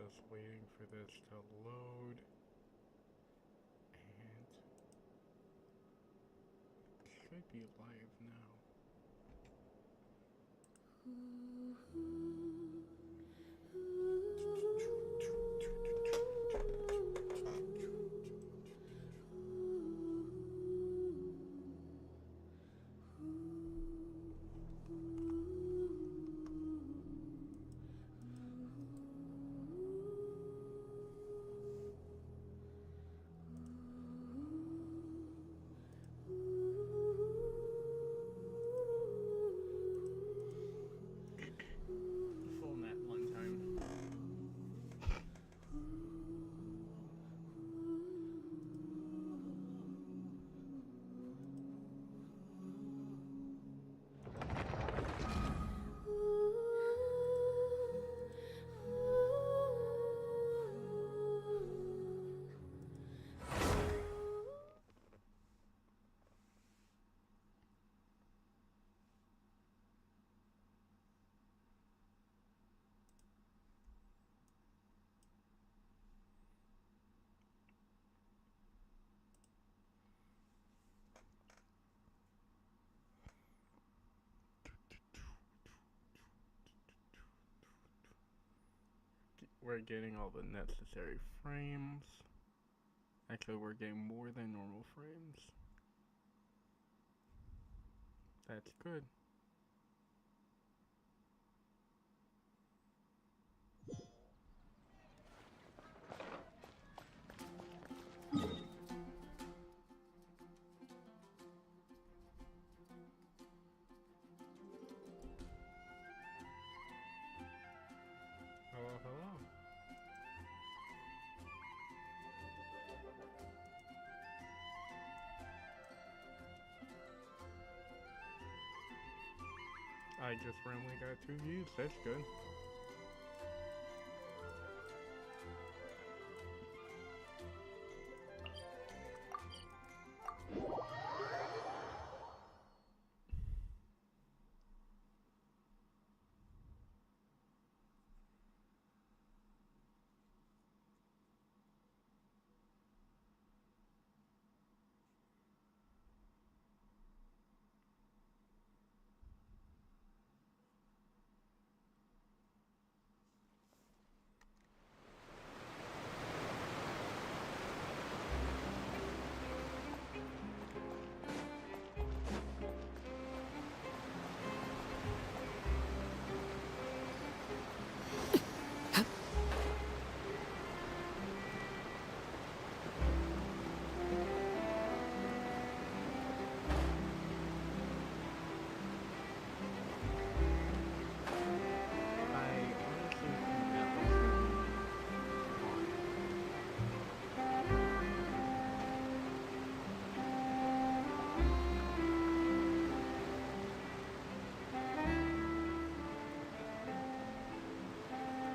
just waiting for this to load. And it should be live now. Full Natlan time. We're getting all the necessary frames. Actually, we're getting more than normal frames. That's good. Hello, hello. I just randomly got 2 views, that's good.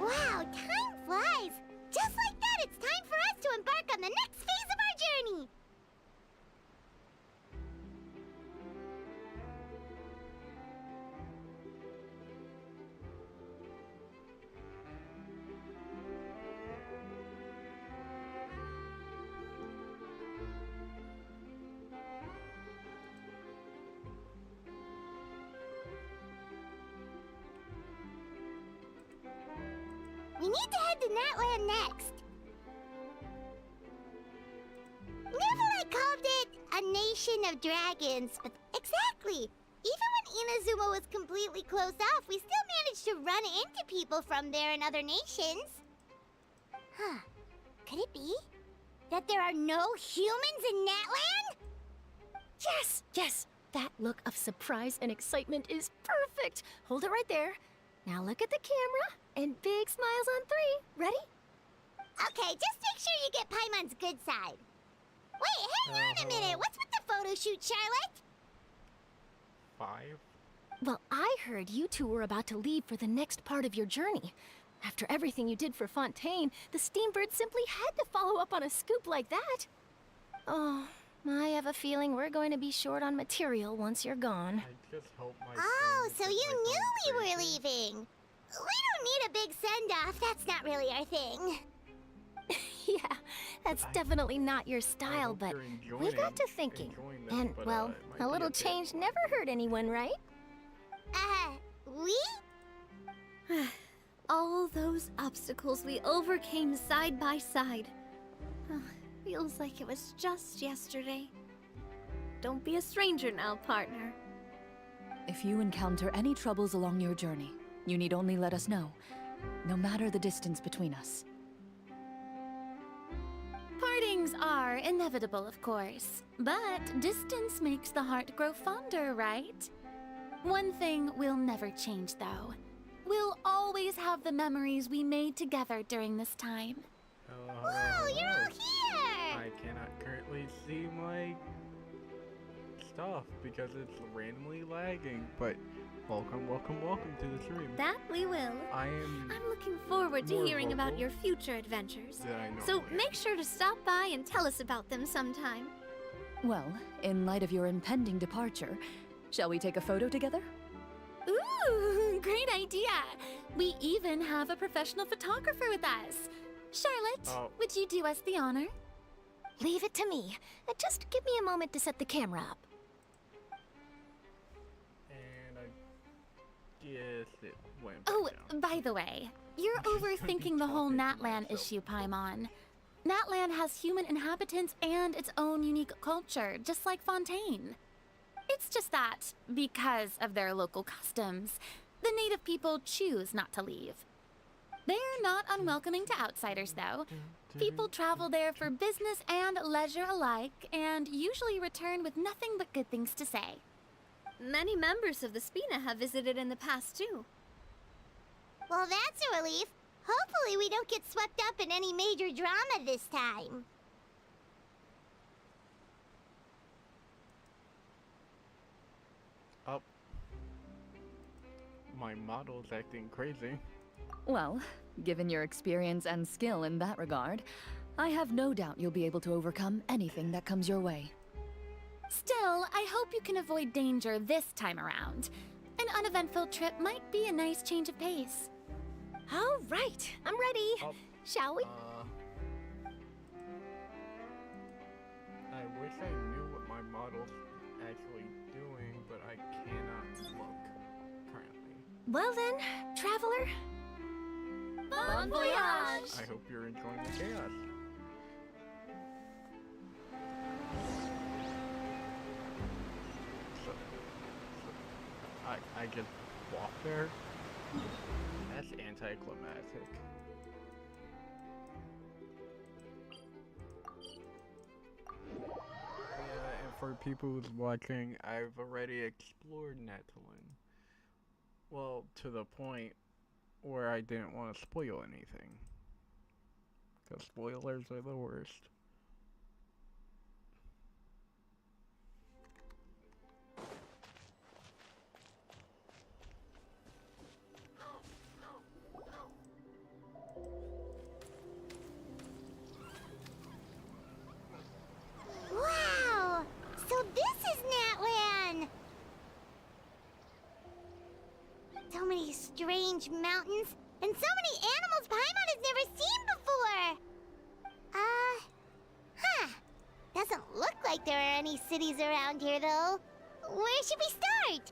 Wow, time flies! Just like that, it's time for us to embark on the next phase of our journey! We need to head to Natlan next. Natlan called it a nation of dragons, but exactly. Even when Inazuma was completely closed off, we still managed to run into people from there and other nations. Huh. Could it be that there are no humans in Natlan? Yes, yes. That look of surprise and excitement is perfect. Hold it right there. Now look at the camera and big smiles on 3. Ready? Okay, just make sure you get Paimon's good side. Wait, hang on a minute. What's with the photo shoot, Charlotte? 5? Well, I heard you two were about to leave for the next part of your journey. After everything you did for Fontaine, the Steambird simply had to follow up on a scoop like that. Oh, I have a feeling we're going to be short on material once you're gone. I just hope my Oh, friend so isn't, you like, knew we going were crazy. leaving. We don't need a big send-off. That's not really our thing. Yeah, that's definitely not your I style, hope but you're we got to thinking. enjoying this, And, but, well, it might a be little bit change long. never hurt anyone, right? We? All those obstacles we overcame side by side. Feels like it was just yesterday. Don't be a stranger now, partner. If you encounter any troubles along your journey, you need only let us know, no matter the distance between us. Partings are inevitable, of course. But distance makes the heart grow fonder, right? One thing will never change, though. We'll always have the memories we made together during this time. Whoa, you're all here! I cannot currently see my stuff because it's randomly lagging, but welcome to the stream. That we will. I'm looking forward to more hearing about vocal your future adventures. than I So normally am. make sure to stop by and tell us about them sometime. Well, in light of your impending departure, shall we take a photo together? Ooh, great idea! We even have a professional photographer with us. Charlotte, Oh. would you do us the honor? Leave it to me. Just give me a moment to set the camera up. And I guess it went Oh, back down. by the way, you're I'm just gonna be overthinking the whole talking to Natlan myself. issue, Paimon. Natlan has human inhabitants and its own unique culture, just like Fontaine. It's just that, because of their local customs, the native people choose not to leave. They're not unwelcoming to outsiders, though. People travel there for business and leisure alike, and usually return with nothing but good things to say. Many members of the Spina have visited in the past, too. Well, that's a relief. Hopefully we don't get swept up in any major drama this time. Oh. My model's acting crazy. Well, given your experience and skill in that regard, I have no doubt you'll be able to overcome anything that comes your way. Still, I hope you can avoid danger this time around. An uneventful trip might be a nice change of pace. All right, I'm ready. Oh, Shall we? I wish I knew what my model's actually doing, but I cannot look currently. Well then, traveler. Bon voyage! I hope you're enjoying the chaos. I just walk there? That's anticlimactic. Yeah, and for people who's watching, I've already explored Natlan. Well, to the point where I didn't want to spoil anything. Because spoilers are the worst. Wow! So this is Natlan! So many strange mountains, and so many animals Paimon has never seen before! Doesn't look like there are any cities around here, though. Where should we start?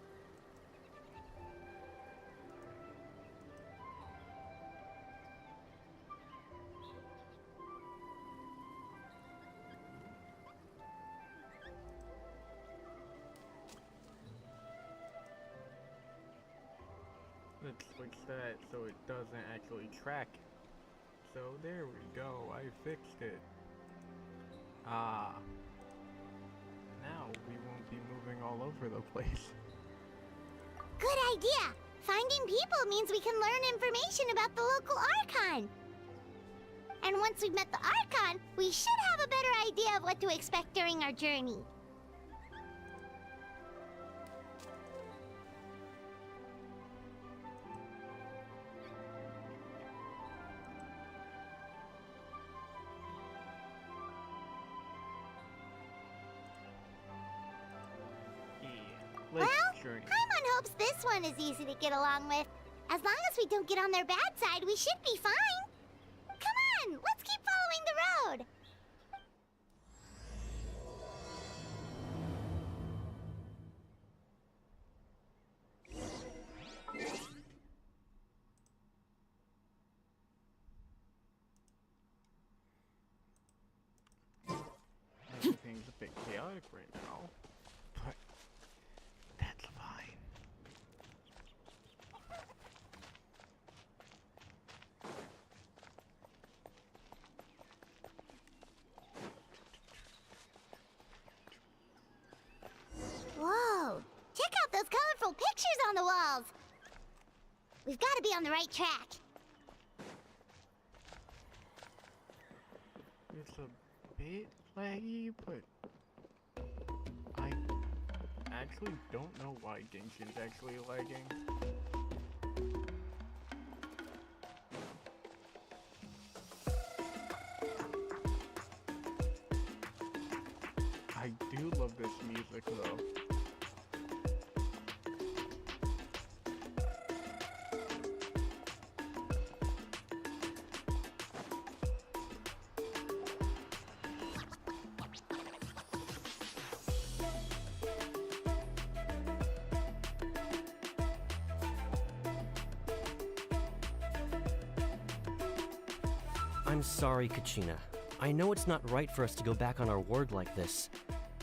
Let's switch that so it doesn't actually track. So there we go, I fixed it. Ah. Now we won't be moving all over the place. Good idea! Finding people means we can learn information about the local Archon. And once we've met the Archon, we should have a better idea of what to expect during our journey. Yeah, let's Well, journey. Paimon hopes this one is easy to get along with. As long as we don't get on their bad side, we should be fine. Come on, let's keep following the road. Everything's a bit chaotic right now, but that's fine. Whoa, check out those colorful pictures on the walls. We've got to be on the right track. It's a bit laggy, but I actually don't know why Genshin's actually lagging. I do love this music though. I'm sorry, Kachina. I know it's not right for us to go back on our word like this,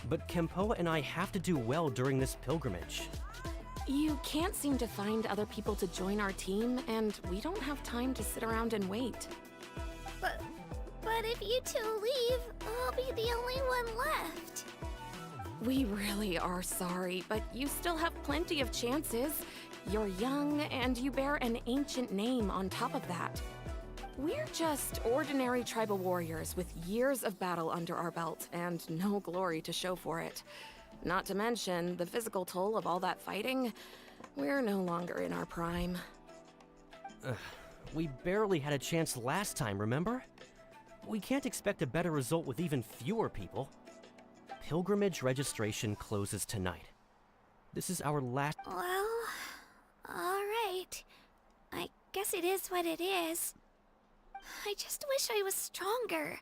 but Kempoa and I have to do well during this pilgrimage. You can't seem to find other people to join our team, and we don't have time to sit around and wait. But if you two leave, I'll be the only one left. We really are sorry, but you still have plenty of chances. You're young, and you bear an ancient name on top of that. We're just ordinary tribal warriors with years of battle under our belt and no glory to show for it. Not to mention the physical toll of all that fighting. We're no longer in our prime. We barely had a chance last time, remember? We can't expect a better result with even fewer people. Pilgrimage registration closes tonight. This is our last— Well, all right. I guess it is what it is. I just wish I was stronger.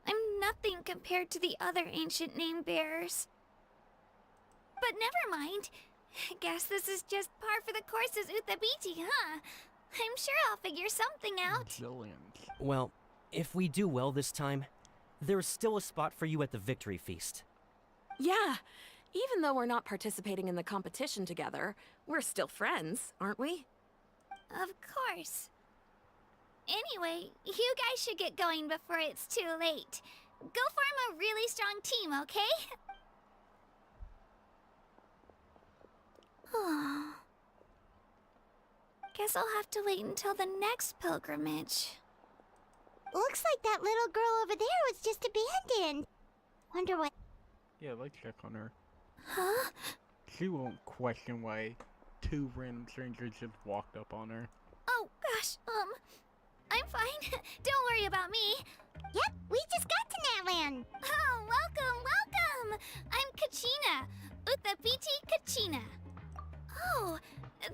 I'm nothing compared to the other ancient name bearers. But never mind. Guess this is just par for the course as Uthabiti, huh? I'm sure I'll figure something out. Jillian. Well, if we do well this time, there's still a spot for you at the victory feast. Yeah, even though we're not participating in the competition together, we're still friends, aren't we? Of course. Anyway, you guys should get going before it's too late. Go form a really strong team, okay? Guess I'll have to wait until the next pilgrimage. Looks like that little girl over there was just abandoned. Wonder what... Yeah, let's check on her. Huh? She won't question why two random strangers just walked up on her. Oh, gosh, I'm fine. Don't worry about me. Yep, we just got to Natlan. Oh, welcome! I'm Kachina. Uthabiti Kachina. Oh,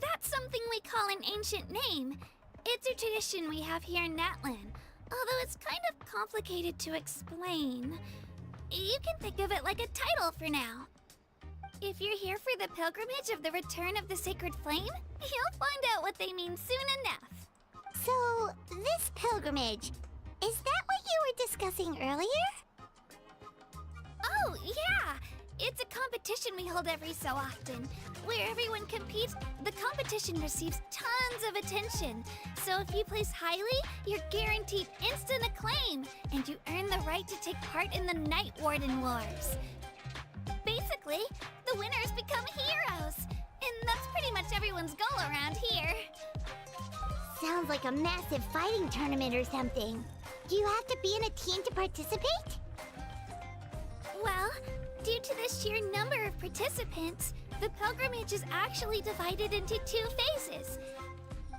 that's something we call an ancient name. It's a tradition we have here in Natlan, although it's kind of complicated to explain. You can think of it like a title for now. If you're here for the pilgrimage of the return of the sacred flame, you'll find out what they mean soon enough. So, this pilgrimage, is that what you were discussing earlier? Oh, yeah! It's a competition we hold every so often. Where everyone competes, the competition receives tons of attention. So if you place highly, you're guaranteed instant acclaim, and you earn the right to take part in the Night Warden Wars. Basically, the winners become heroes, and that's pretty much everyone's goal around here. Sounds like a massive fighting tournament or something. Do you have to be in a team to participate? Well, due to the sheer number of participants, the pilgrimage is actually divided into two phases.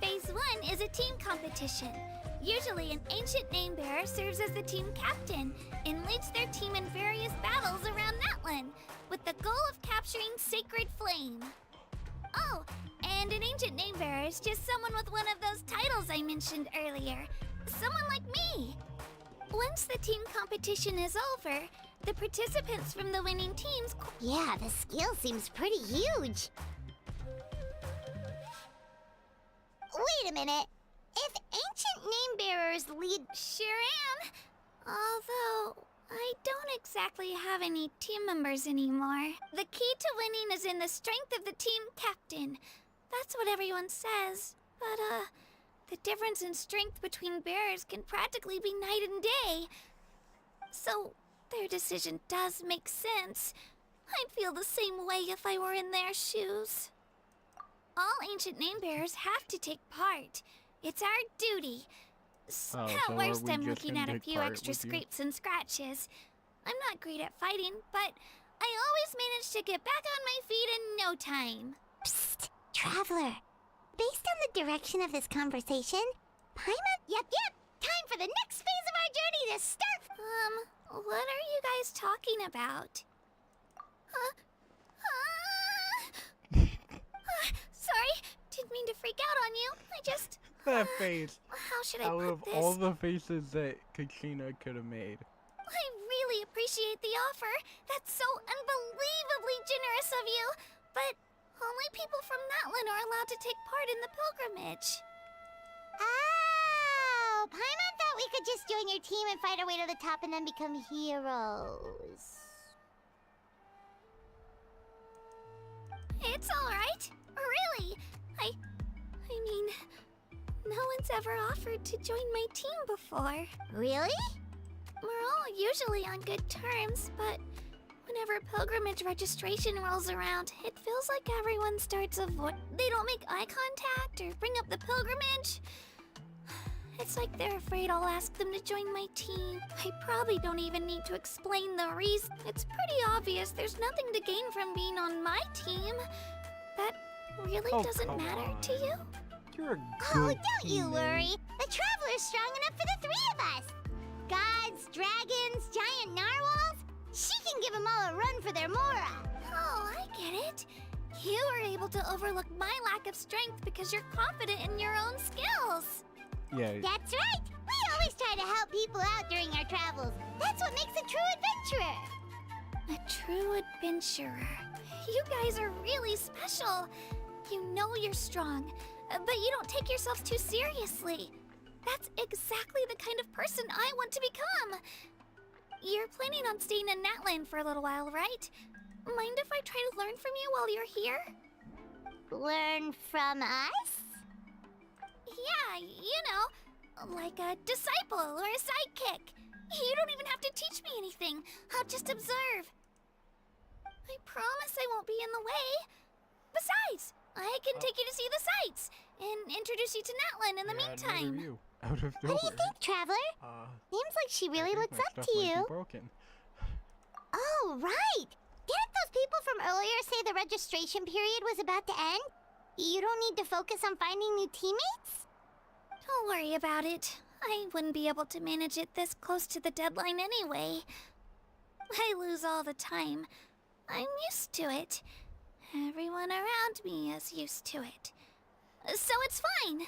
Phase 1 is a team competition. Usually an ancient name bearer serves as the team captain and leads their team in various battles around Natlan, with the goal of capturing Sacred Flame. Oh, and an ancient name bearer is just someone with one of those titles I mentioned earlier. Someone like me. Once the team competition is over, the participants from the winning teams... Yeah, the scale seems pretty huge. Wait a minute. If ancient name bearers lead... Sure am. Although, I don't exactly have any team members anymore. The key to winning is in the strength of the team captain. That's what everyone says. But, the difference in strength between bearers can practically be night and day. So, their decision does make sense. I'd feel the same way if I were in their shoes. All ancient name bearers have to take part. It's our duty. So At are worst, we I'm just looking gonna at a take few part extra with you? scrapes and scratches. I'm not great at fighting, but I always manage to get back on my feet in no time. Psst, Traveler. Based on the direction of this conversation, Paimon... Yep. Time for the next phase of our journey to start... what are you guys talking about? Sorry, didn't mean to freak out on you. I just... That face. How should I Out put of this? all the faces that Katrina could have made. I really appreciate the offer. That's so unbelievably generous of you. But only people from Natlan are allowed to take part in the pilgrimage. Oh, Paimon thought we could just join your team and fight our way to the top and then become heroes. It's all right. Really. I mean, no one's ever offered to join my team before. Really? We're all usually on good terms, but whenever pilgrimage registration rolls around, it feels like everyone starts they don't make eye contact or bring up the pilgrimage. It's like they're afraid I'll ask them to join my team. I probably don't even need to explain the reason. It's pretty obvious there's nothing to gain from being on my team. That really doesn't come matter on. to you? You're a good Oh, don't you teammate. worry. The Traveler's strong enough for the three of us. Gods, dragons, giant narwhals. She can give them all a run for their mora. Oh, I get it. You were able to overlook my lack of strength because you're confident in your own skills. Yeah. That's right. We always try to help people out during our travels. That's what makes a true adventurer. A true adventurer. You guys are really special. You know you're strong, but you don't take yourselves too seriously. That's exactly the kind of person I want to become. You're planning on staying in Natlan for a little while, right? Mind if I try to learn from you while you're here? Learn from us? Yeah, you know, like a disciple or a sidekick. You don't even have to teach me anything. I'll just observe. I promise I won't be in the way. Besides, I can take you to see the sights and introduce you to Natlan in the meantime. Out of nowhere. What do you think, Traveler? Seems like she really looks up to you. Broken. Oh, right! Didn't those people from earlier say the registration period was about to end? You don't need to focus on finding new teammates? Don't worry about it. I wouldn't be able to manage it this close to the deadline anyway. I lose all the time. I'm used to it. Everyone around me is used to it. So it's fine.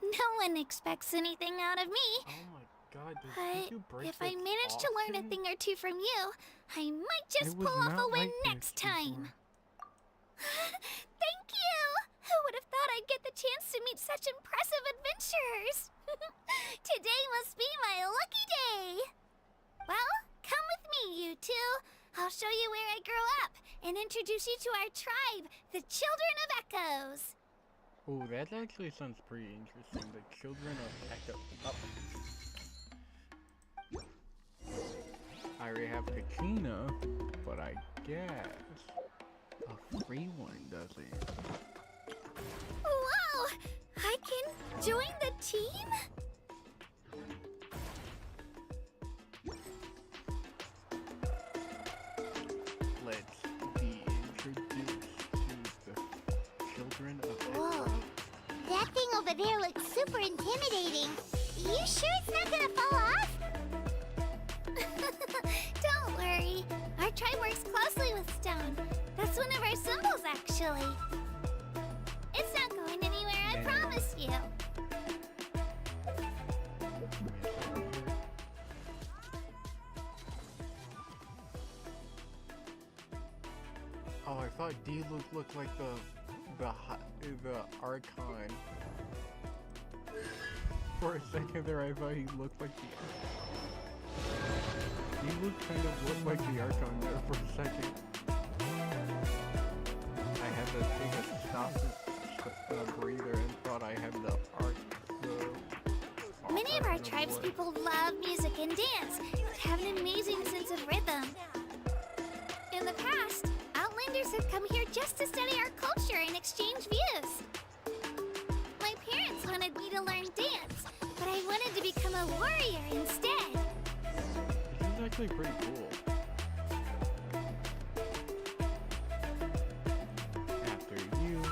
No one expects anything out of me. Oh my god, But you break if I this manage to learn a often? thing or two from you, I might just It was pull off a not win like this next time. before. Thank you! Who would have thought I'd get the chance to meet such impressive adventurers? Today must be my lucky day. Well, come with me, you two. I'll show you where I grew up and introduce you to our tribe, the Children of Echoes. Oh, that actually sounds pretty interesting. The Children of Echo. I already have Katrina, but I guess a free one doesn't. Whoa! I can join the team? Let's be introduced to the Children of Echo. Whoa. That thing over there looks super intimidating. You sure it's not gonna fall off? Don't worry. Our tribe works closely with stone. That's one of our symbols, actually. thought D-Luke looked like the Archon. For a second there, I thought he looked like the D-Luke kind of looked like the Archon there for a second. I had to take a stop and breather and thought I had the Many of our tribespeople love music and dance, have an amazing sense of rhythm. In the past, Outlanders have come here just to study our culture and exchange views. My parents wanted me to learn dance, but I wanted to become a warrior instead. This is actually pretty cool. After you.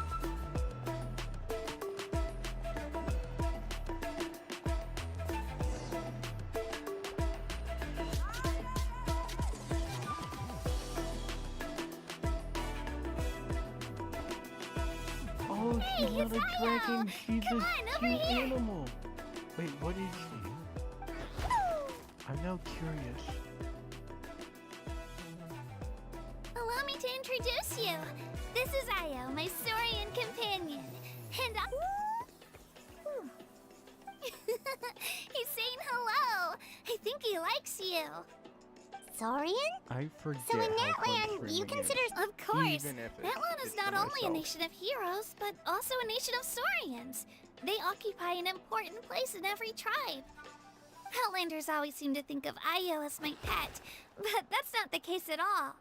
Oh, she's Hey, not it's a Io! dragon. She's Come a on, over cute here. animal. Wait, what is she? I'm now curious. Allow me to introduce you. This is Io, my Saurian companion. And he's saying hello. I think he likes you. Saurian? I forget. So in how fun Natlan, you streaming consider... is. Of course. Even if Natlan is it's not for only a myself. nation of heroes, but also a nation of Saurians. They occupy an important place in every tribe. Outlanders always seem to think of Io as my pet, but that's not the case at all.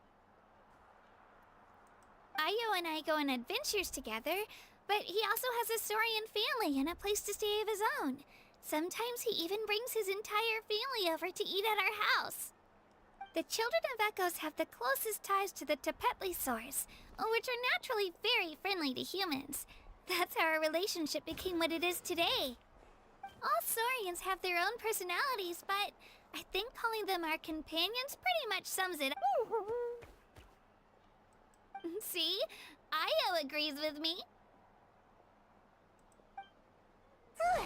Io and I go on adventures together, but he also has a Saurian family and a place to stay of his own. Sometimes he even brings his entire family over to eat at our house. The children of Echoes have the closest ties to the Tepetlisaurs, which are naturally very friendly to humans. That's how our relationship became what it is today. All Saurians have their own personalities, but I think calling them our companions pretty much sums it up. See? Io agrees with me. Oh!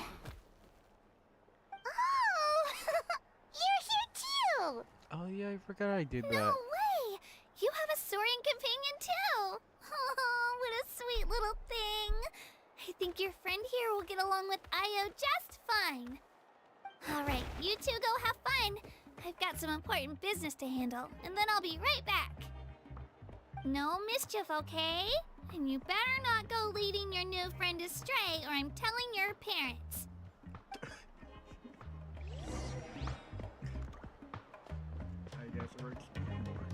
You're here too! Oh yeah, I forgot I did No that. way! You have a Saurian companion too! Oh, what a sweet little thing! I think your friend here will get along with Io just fine. Alright, you two go have fun. I've got some important business to handle, and then I'll be right back. No mischief, okay? And you better not go leading your new friend astray, or I'm telling your parents. I guess we're exploring more.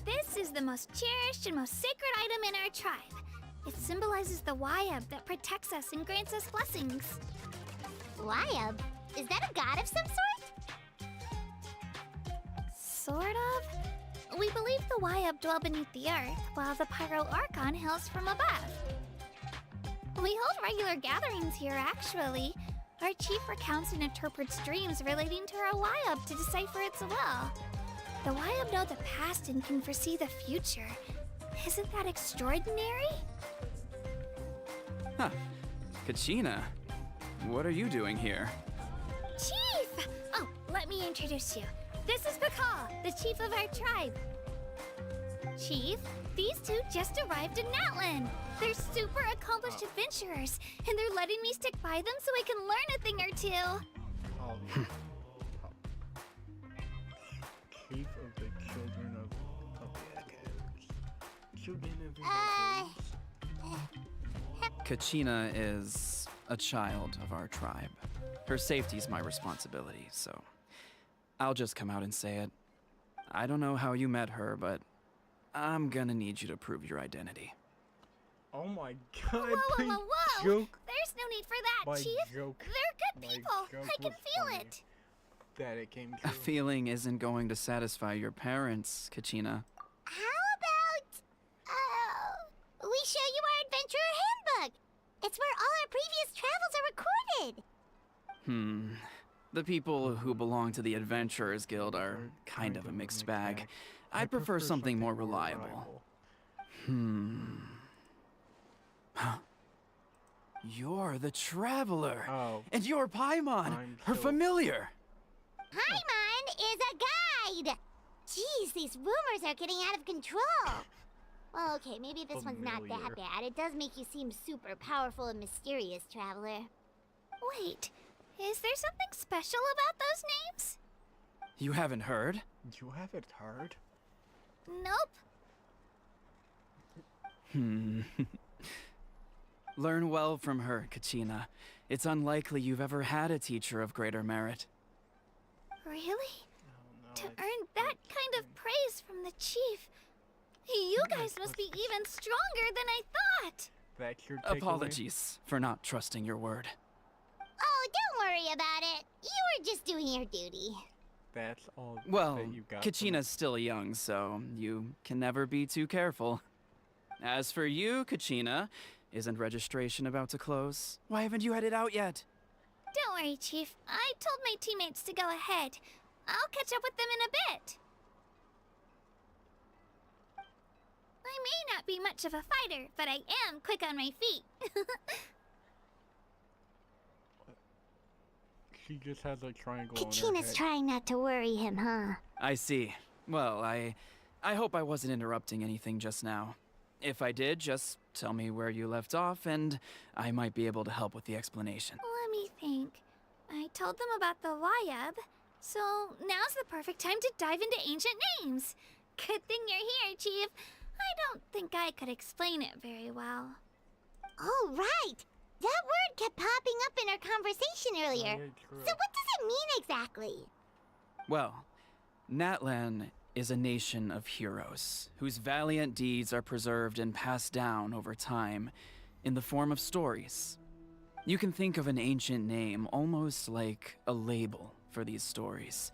This is the most cherished and most sacred item in our tribe. It symbolizes the Wyab that protects us and grants us blessings. Wyab? Is that a god of some sort? Sort of. We believe the Wyab dwell beneath the earth, while the Pyro Archon hails from above. We hold regular gatherings here, actually. Our chief recounts and interprets dreams relating to our Wyab to decipher its will. The Wyab know the past and can foresee the future. Isn't that extraordinary? Huh. Kachina, what are you doing here? Chief! Oh, let me introduce you. This is Pakal, the chief of our tribe. Chief, these two just arrived in Natlan. They're super accomplished adventurers, and they're letting me stick by them so I can learn a thing or two. Call the chief of the children of the Echoes. Children of the Echoes. Kachina is a child of our tribe. Her safety's my responsibility, so I'll just come out and say it. I don't know how you met her, but I'm gonna need you to prove your identity. Oh my Whoa, god, whoa, my whoa, whoa! joke. There's no need for that, My Chief. joke. They're good My people. joke I can was feel funny. it. That it came A true. feeling isn't going to satisfy your parents, Kachina. How about, we show you our adventurer handbook? It's where all our previous travels are recorded. The people who belong to the Adventurers Guild are kind of a mixed bag. I'd prefer something more reliable. You're the traveler. Oh. And you're Paimon, I'm her so- familiar. Paimon is a guide! Jeez, these rumors are getting out of control. Well, okay, maybe this one's not Familiar. that bad. It does make you seem super powerful and mysterious, Traveler. Wait, is there something special about those names? You haven't heard? You haven't heard? Nope. Learn well from her, Kachina. It's unlikely you've ever had a teacher of greater merit. Really? Oh, no, To it's earn that kind of praise from the chief. You guys must be even stronger than I thought. That's your takeaway? Apologies for not trusting your word. Oh, don't worry about it. You were just doing your duty. That's all Well, that you got. from Kachina's still young, so you can never be too careful. As for you, Kachina, isn't registration about to close? Why haven't you headed out yet? Don't worry, Chief. I told my teammates to go ahead. I'll catch up with them in a bit. I may not be much of a fighter, but I am quick on my feet. She just has a triangle on her Kachina's head. trying not to worry him, huh? I see. Well, I hope I wasn't interrupting anything just now. If I did, just tell me where you left off, and I might be able to help with the explanation. Let me think. I told them about the Wayab, so now's the perfect time to dive into ancient names. Good thing you're here, Chief. I don't think I could explain it very well. Oh, right! That word kept popping up in our conversation earlier. Very true. So what does it mean exactly? Well, Natlan is a nation of heroes whose valiant deeds are preserved and passed down over time in the form of stories. You can think of an ancient name almost like a label for these stories.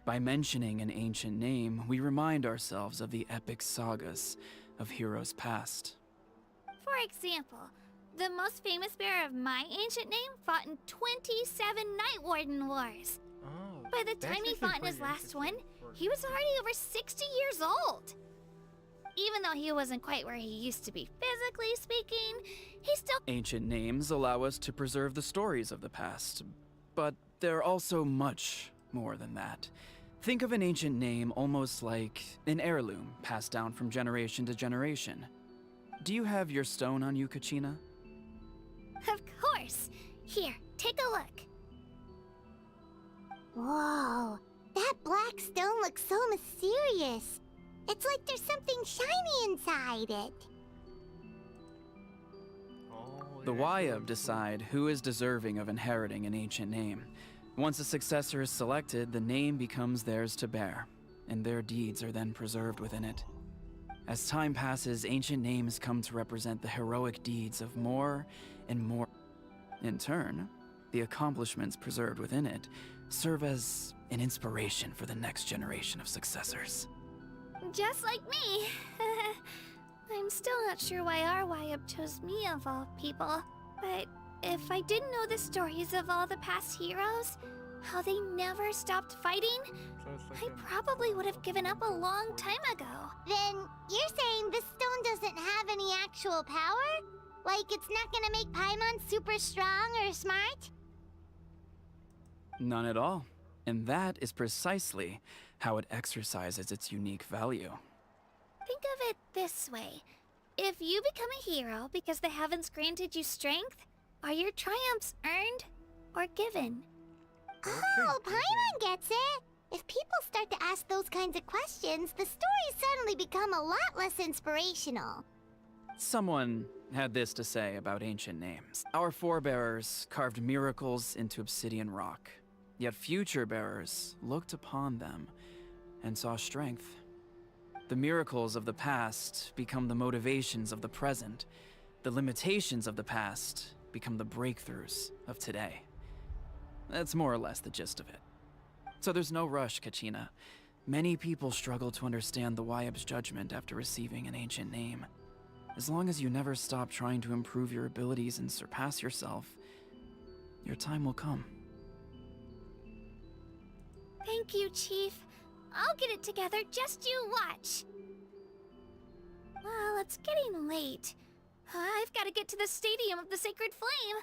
By mentioning an ancient name, we remind ourselves of the epic sagas of heroes past. For example, the most famous bearer of my ancient name fought in 27 Night Warden Wars. Oh, By the that's time he actually fought in his pretty last one, interesting for he was you. already over 60 years old. Even though he wasn't quite where he used to be physically speaking, he still... Ancient names allow us to preserve the stories of the past, but they're also much more than that. Think of an ancient name almost like an heirloom passed down from generation to generation. Do you have your stone on you, Kachina? Of course. Here, take a look. Whoa, that black stone looks so mysterious. It's like there's something shiny inside it. Oh, The yeah, Wayab true. decide who is deserving of inheriting an ancient name. Once a successor is selected, the name becomes theirs to bear, and their deeds are then preserved within it. As time passes, ancient names come to represent the heroic deeds of more and more. In turn, the accomplishments preserved within it serve as an inspiration for the next generation of successors. Just like me. I'm still not sure why our Wayab chose me of all people. But if I didn't know the stories of all the past heroes, how they never stopped fighting, So it's I like probably would have given up a long time ago. Then you're saying this stone doesn't have any actual power? Like it's not gonna make Paimon super strong or smart? None at all. And that is precisely how it exercises its unique value. Think of it this way. If you become a hero because the heavens granted you strength, are your triumphs earned or given? Oh, Paimon gets it! If people start to ask those kinds of questions, the stories suddenly become a lot less inspirational. Someone had this to say about ancient names. Our forebears carved miracles into obsidian rock, yet future bearers looked upon them and saw strength. The miracles of the past become the motivations of the present. The limitations of the past become the breakthroughs of today. That's more or less the gist of it. So there's no rush, Kachina. Many people struggle to understand the Wayab's judgment after receiving an ancient name. As long as you never stop trying to improve your abilities and surpass yourself, your time will come. Thank you, Chief. I'll get it together, just you watch. Well, it's getting late. I've got to get to the Stadium of the Sacred Flame.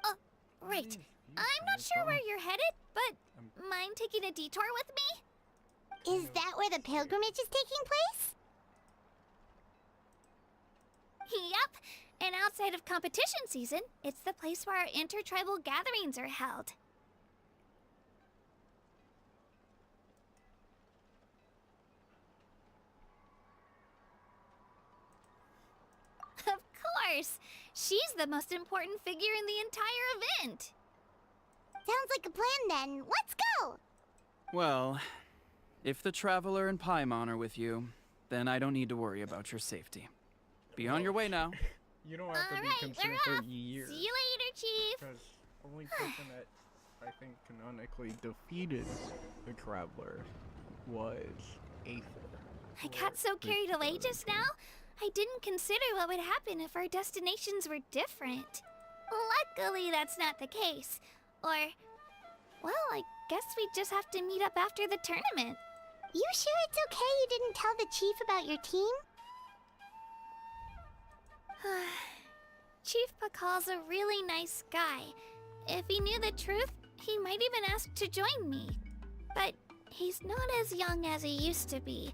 Oh, right. I'm not sure where you're headed, but mind taking a detour with me? Is that where the pilgrimage is taking place? Yep. And outside of competition season, it's the place where our intertribal gatherings are held. Of course! She's the most important figure in the entire event! Sounds like a plan then. Let's go! Well, if the Traveler and Paimon are with you, then I don't need to worry about your safety. Be on your way now. You don't have to be Alright, concerned we're for off. years. See you later, Chief! Because only person that I think canonically defeated the Traveler was Aether. I got so carried away just now, I didn't consider what would happen if our destinations were different. Luckily, that's not the case. Or, well, I guess we just have to meet up after the tournament. You sure it's okay you didn't tell the chief about your team? Chief Pakal's a really nice guy. If he knew the truth, he might even ask to join me. But he's not as young as he used to be,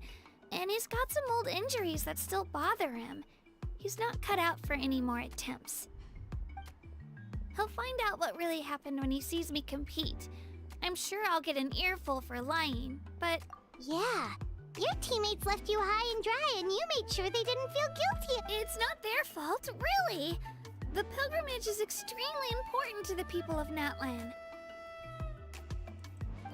and he's got some old injuries that still bother him. He's not cut out for any more attempts. He'll find out what really happened when he sees me compete. I'm sure I'll get an earful for lying, but... Yeah, your teammates left you high and dry and you made sure they didn't feel guilty. It's not their fault, really. The pilgrimage is extremely important to the people of Natlan.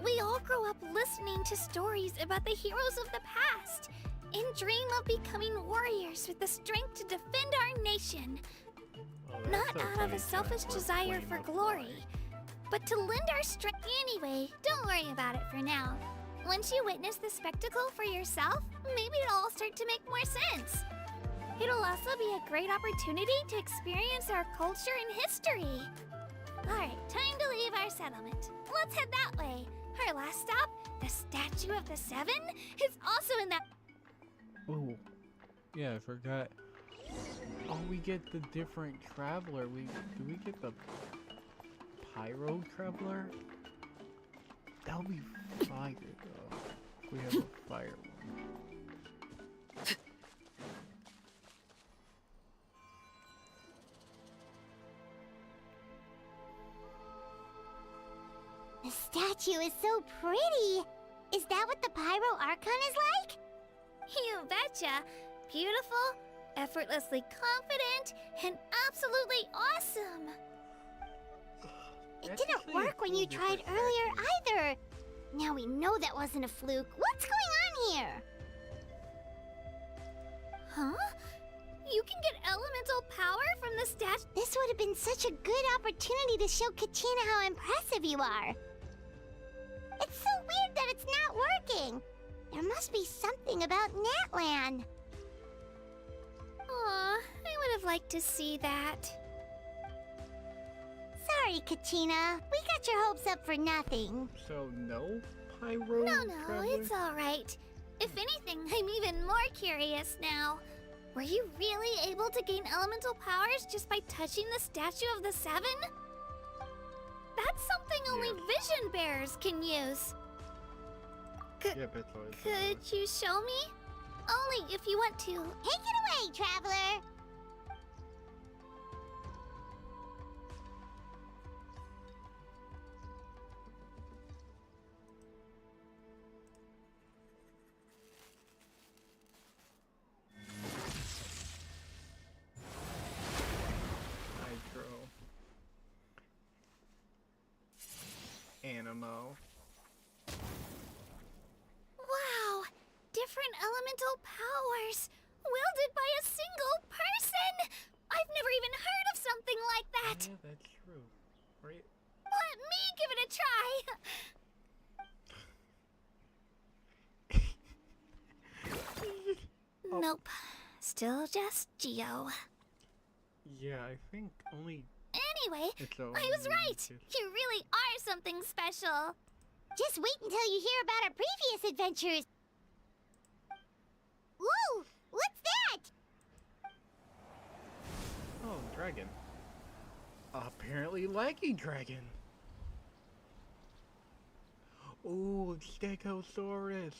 We all grow up listening to stories about the heroes of the past and dream of becoming warriors with the strength to defend our nation. Not out of a selfish desire for glory, but to lend our strength. Anyway, don't worry about it for now. Once you witness the spectacle for yourself, maybe it'll all start to make more sense. It'll also be a great opportunity to experience our culture and history. Alright, time to leave our settlement. Let's head that way. Our last stop, the Statue of the Seven, is also in that... Oh, yeah, I forgot. Oh, we get the different Traveler. Do we get the Pyro Traveler? That'll be fire, though. If we have a fire one. The statue is so pretty! Is that what the Pyro Archon is like? You betcha! Beautiful, effortlessly confident, and absolutely awesome! It didn't work when you tried earlier either! Now we know that wasn't a fluke. What's going on here? Huh? You can get elemental power from the statue? This would have been such a good opportunity to show Katina how impressive you are. It's so weird that it's not working. There must be something about Natlan. Aw, I would have liked to see that. Sorry, Katina. We got your hopes up for nothing. So, no Pyro No, Traveler? it's alright. If anything, I'm even more curious now. Were you really able to gain elemental powers just by touching the Statue of the Seven? That's something only vision bearers can use. Yeah, that's what Could you show me? Only if you want to. Take it away, Traveler! Hydro. Animo. Wow! Different elemental powers! Wielded by a single person! I've never even heard of something like that! Yeah, that's true. Right? Let me give it a try! Nope. Still just Geo. Yeah, I think only... Anyway, It's I only was right! two. You really are something special! Just wait until you hear about our previous adventures! Whoa! What's that? dragon. Apparently leggy dragon. Ooh, Stegosaurus.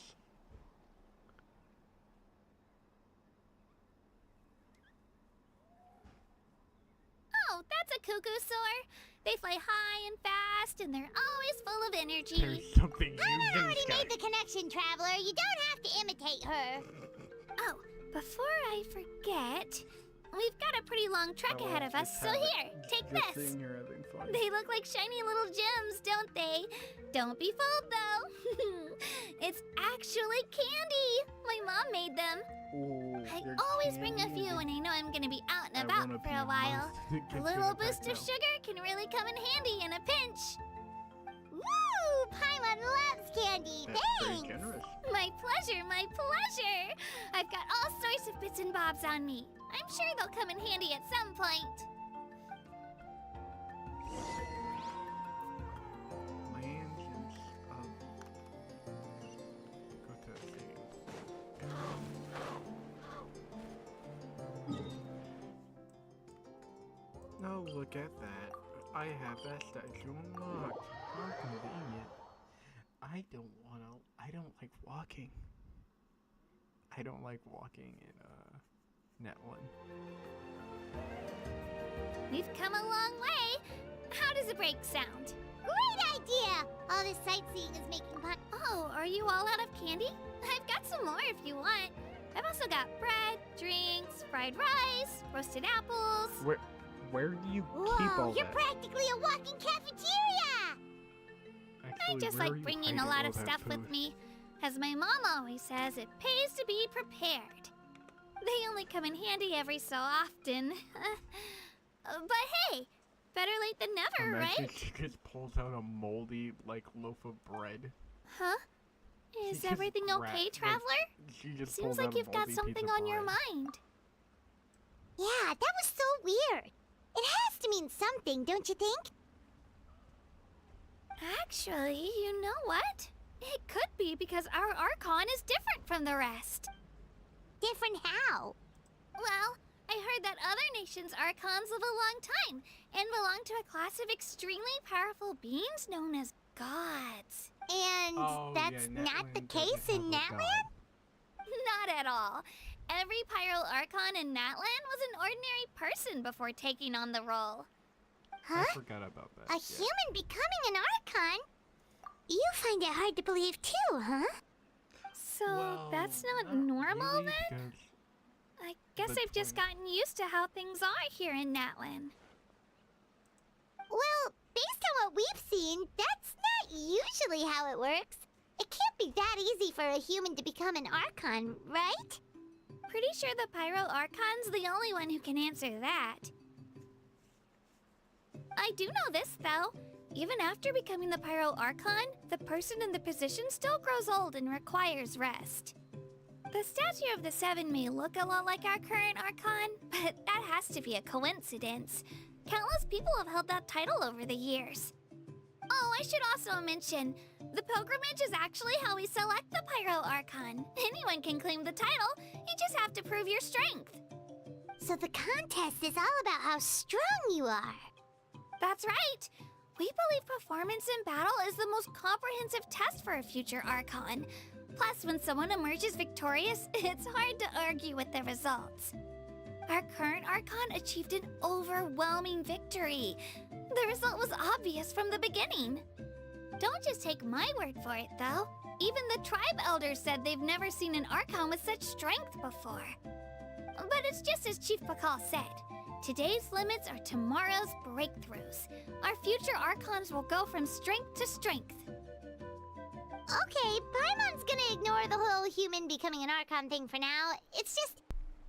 Oh, that's a cuckoosaur. They fly high and fast, and they're always full of energy. There's something huge Paimon in the already sky. made the connection, Traveler. You don't have to imitate her. Oh, before I forget, we've got a pretty long trek ahead of us, so here, take Just this. sitting here having fun. They look like shiny little gems, don't they? Don't be fooled, though. It's actually candy. My mom made them. Ooh, I they're always bring a candy. few when I know I'm gonna be out and I about wanna for be a while. monster to A get little to the boost of techno. sugar can really come in handy in a pinch. Woo! Paimon loves candy. That's very Thanks. generous. My pleasure, my pleasure. I've got all sorts of bits and bobs on me. I'm sure they'll come in handy at some point. Mansions of... Go to the thing. Oh, look at that. I have that statue unlocked. How convenient. I don't like walking. I don't like walking in, Natlan. We've come a long way. How does a break sound? Great idea! All this sightseeing is making fun. Oh, are you all out of candy? I've got some more if you want. I've also got bread, drinks, fried rice, roasted apples. Where do you keep Whoa, all you're that? practically a walking cafeteria! I Actually, just where are like you bringing hiding a lot all of that stuff with food? me. As my mom always says, it pays to be prepared. They only come in handy every so often. But hey, better late than never, Imagine right? she just pulls out a moldy, like, loaf of bread. Huh? She Is just everything okay, like, Traveler? she just Seems pulls out like a you've got moldy something piece of on your bread. mind. Yeah, that was so weird. It has to mean something, don't you think? Actually, you know what? It could be because our Archon is different from the rest. Different how? Well, I heard that other nations' Archons live a long time and belong to a class of extremely powerful beings known as gods. And Oh, that's yeah, not the Natlan case doesn't in have a god. Natlan? Not at all. Every Pyro Archon in Natlan was an ordinary person before taking on the role. I forgot about that. A yeah. human becoming an Archon? You find it hard to believe too, huh? So Well, that's not normal really, then? because I guess the I've just twin- gotten used to how things are here in Natlan. Well, based on what we've seen, that's not usually how it works. It can't be that easy for a human to become an Archon, right? Pretty sure the Pyro Archon's the only one who can answer that. I do know this, though. Even after becoming the Pyro Archon, the person in the position still grows old and requires rest. The statue of the Seven may look a lot like our current Archon, but that has to be a coincidence. Countless people have held that title over the years. Oh, I should also mention, the pilgrimage is actually how we select the Pyro Archon. Anyone can claim the title, you just have to prove your strength. So the contest is all about how strong you are. That's right. We believe performance in battle is the most comprehensive test for a future Archon. Plus, when someone emerges victorious, it's hard to argue with the results. Our current Archon achieved an overwhelming victory. The result was obvious from the beginning. Don't just take my word for it, though. Even the tribe elders said they've never seen an Archon with such strength before. But it's just as Chief Pakal said. Today's limits are tomorrow's breakthroughs. Our future Archons will go from strength to strength. Okay, Paimon's gonna ignore the whole human becoming an Archon thing for now. It's just,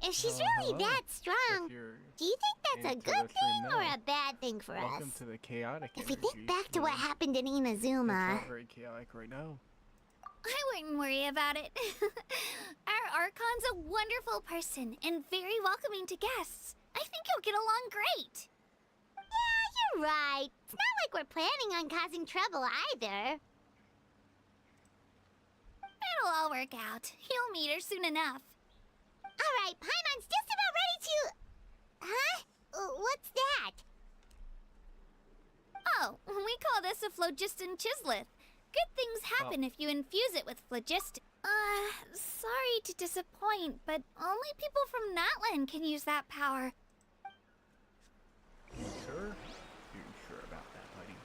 if she's really hello. that strong, If you're do you think that's a into good the stream thing or now, a bad thing for welcome us? to the chaotic If we energy. think back to what stream. happened in It's Inazuma, not very chaotic right now. I wouldn't worry about it. Our Archon's a wonderful person and very welcoming to guests. I think you'll get along great. Yeah, you're right. It's not like we're planning on causing trouble either. It'll all work out. You'll meet her soon enough. All right, Paimon's just about ready to... Huh? What's that? Oh, we call this a phlogiston chisleth. Good things happen if you infuse it with phlogiston. Sorry to disappoint, but only people from Natlan can use that power. You sure? You sure about that, buddy?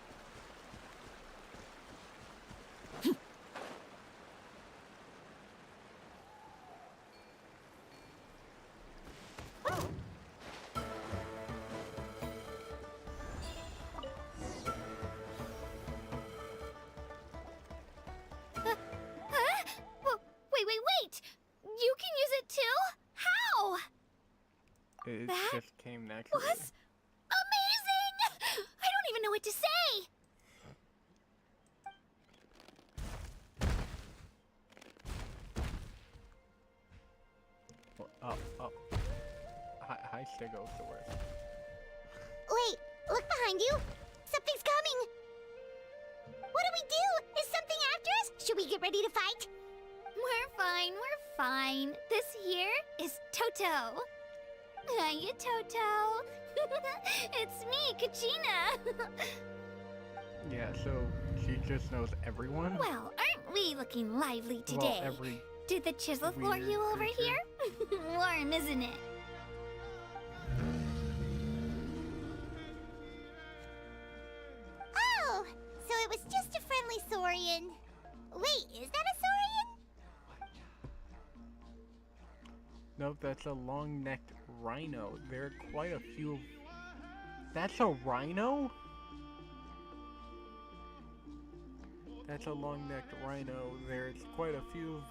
Wait! You can use it too? How? It That just came naturally. Was amazing! I don't even know what to say! Oh. Hi, Stegosaurus. Wait, look behind you. Something's coming. What do we do? Is something after us? Should we get ready to fight? We're fine. This here is Toto. Hiya, Toto. It's me, Kachina. Yeah, so she just knows everyone? Well, aren't we looking lively today? Well, every Did the chisel floor weird you over creature. here? Warm, isn't it? Oh, so it was just a friendly saurian. Wait, is that a saurian? Nope, that's a long-necked rhino. There are quite a few. That's a rhino? That's a long-necked rhino. There's quite a few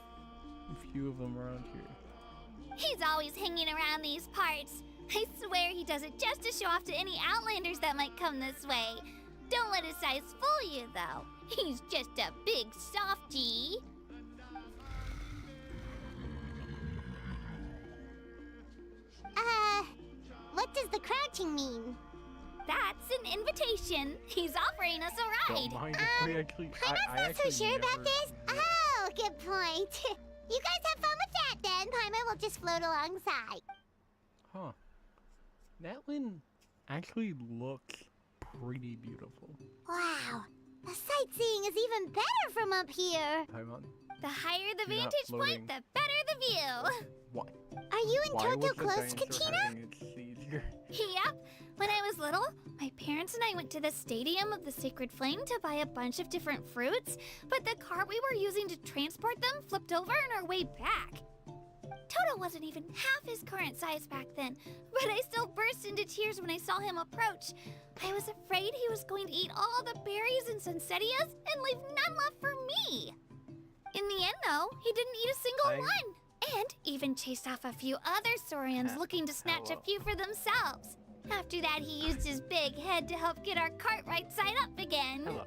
of them around here. He's always hanging around these parts. I swear he does it just to show off to any outlanders that might come this way. Don't let his size fool you, though. He's just a big softie. What does the crouching mean? That's an invitation. He's offering us a ride. Don't mind if we actually. I'm I not so actually sure about never this. met- Oh, good point. You guys have fun with that then. Paimon will just float alongside. Huh. Natlan actually looks pretty beautiful. Wow, the sightseeing is even better from up here. Paimon, The higher the You're not vantage floating. point, the better the view. what? Are you and Why Toto was the close, dinosaur Kachina? having its seizure? Yep. When I was little, my parents and I went to the Stadium of the Sacred Flame to buy a bunch of different fruits, but the cart we were using to transport them flipped over on our way back. Toto wasn't even half his current size back then, but I still burst into tears when I saw him approach. I was afraid he was going to eat all the berries and sunsettias and leave none left for me. In the end, though, he didn't eat a single one, and even chased off a few other saurians looking to snatch a few for themselves. After that, he used his big head to help get our cart right side up again. Hello.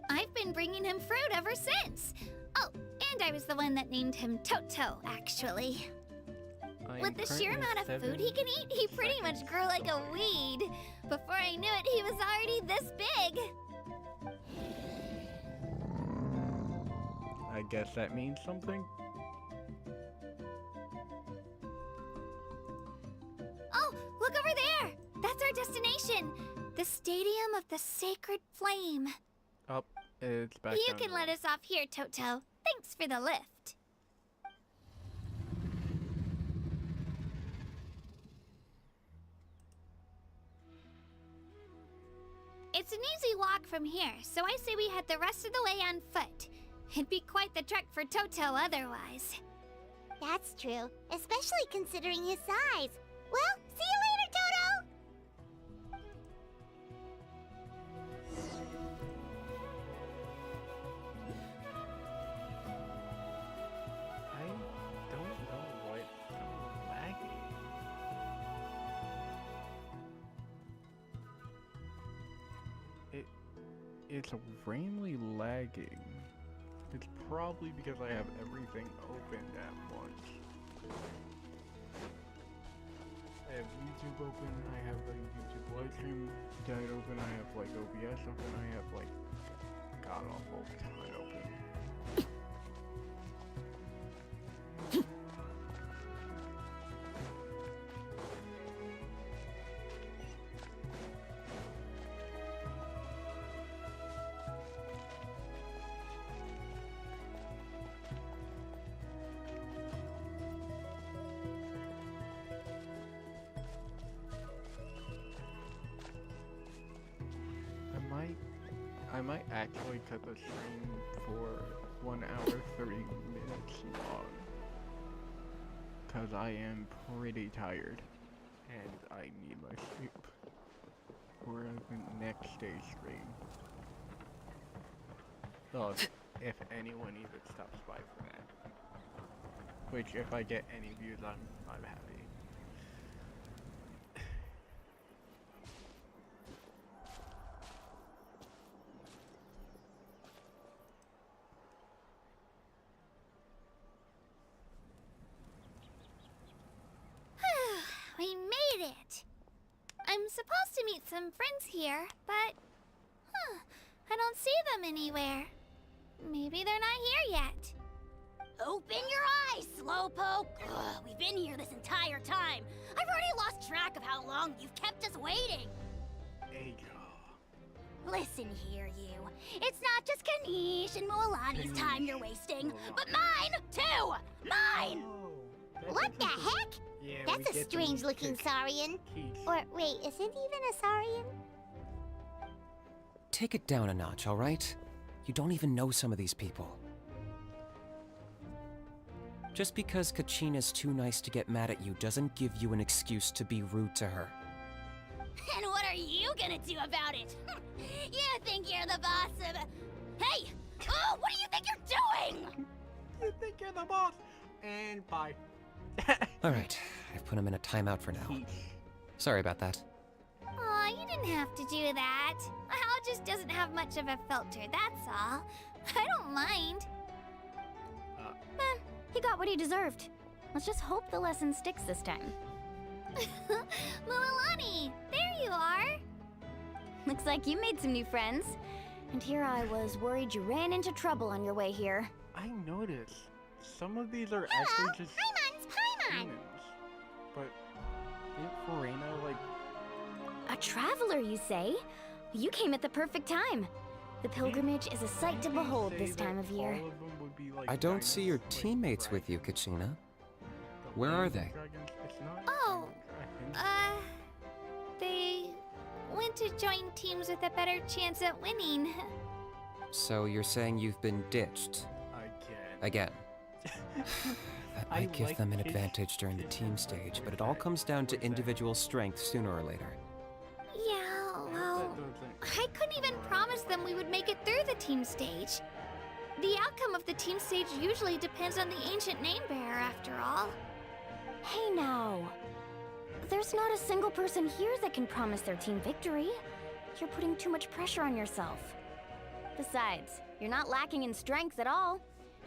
I've been bringing him fruit ever since. Oh, and I was the one that named him Toto, actually. I am With the sheer currently amount of food he can eat, he pretty much seconds grew like a away. weed. Before I knew it, he was already this big. I guess that means something. Oh, look over there! That's our destination! The Stadium of the Sacred Flame. Up, it's back You down can to let us off here, Toto. Thanks for the lift. It's an easy walk from here, so I say we head the rest of the way on foot. It'd be quite the trek for Toto otherwise. That's true, especially considering his size. Well, see you later, Toto! I don't know what's lagging. It's randomly lagging. It's probably because I have everything opened at once. I have YouTube open, I have the YouTube live stream guide open, I have like OBS open, I have like god awful ton open. I might actually cut the stream for 1 hour 30 minutes long. Cause I am pretty tired. And I need my sleep. For the next day's stream. So, if anyone even stops by for that. Which, if I get any views, I'm happy. We made it! I'm supposed to meet some friends here, but... I don't see them anywhere. Maybe they're not here yet. Open your eyes, Slowpoke! Ugh, we've been here this entire time. I've already lost track of how long you've kept us waiting. Listen here, you. It's not just Kanish and Moalani's time you're wasting, but mine, too! Mine! What the heck? Yeah, That's a strange-looking Saurian. Or, wait, is it even a Saurian? Take it down a notch, alright? You don't even know some of these people. Just because Kachina's too nice to get mad at you doesn't give you an excuse to be rude to her. And what are you gonna do about it? You think you're the boss of... Hey! Oh, what do you think you're doing? You think you're the boss? And bye. Alright, I've put him in a timeout for now. Sorry about that. Aw, you didn't have to do that. Hal just doesn't have much of a filter, that's all. I don't mind. He got what he deserved. Let's just hope the lesson sticks this time. Mualani, there you are. Looks like you made some new friends. And here I was worried you ran into trouble on your way here. I noticed. Some of these are Hello, actually just Paimon! humans. But isn't Farina like... A traveler, you say? You came at the perfect time. The pilgrimage is a sight to behold this time of year. all of them would be like I don't see your dinosaurs, like teammates with you, dragons? Kachina. The Where are land they? dragons? It's not Oh, dragons. They went to join teams with a better chance at winning. So you're saying you've been ditched? Again. That I might give like them an kids- advantage during the kids team that stage, were but it all that- comes down to were that- individual strength sooner or later. Yeah, well, I couldn't even promise them we would make it through the team stage. The outcome of the team stage usually depends on the ancient name bearer, after all. Hey now. There's not a single person here that can promise their team victory. You're putting too much pressure on yourself. Besides, you're not lacking in strength at all.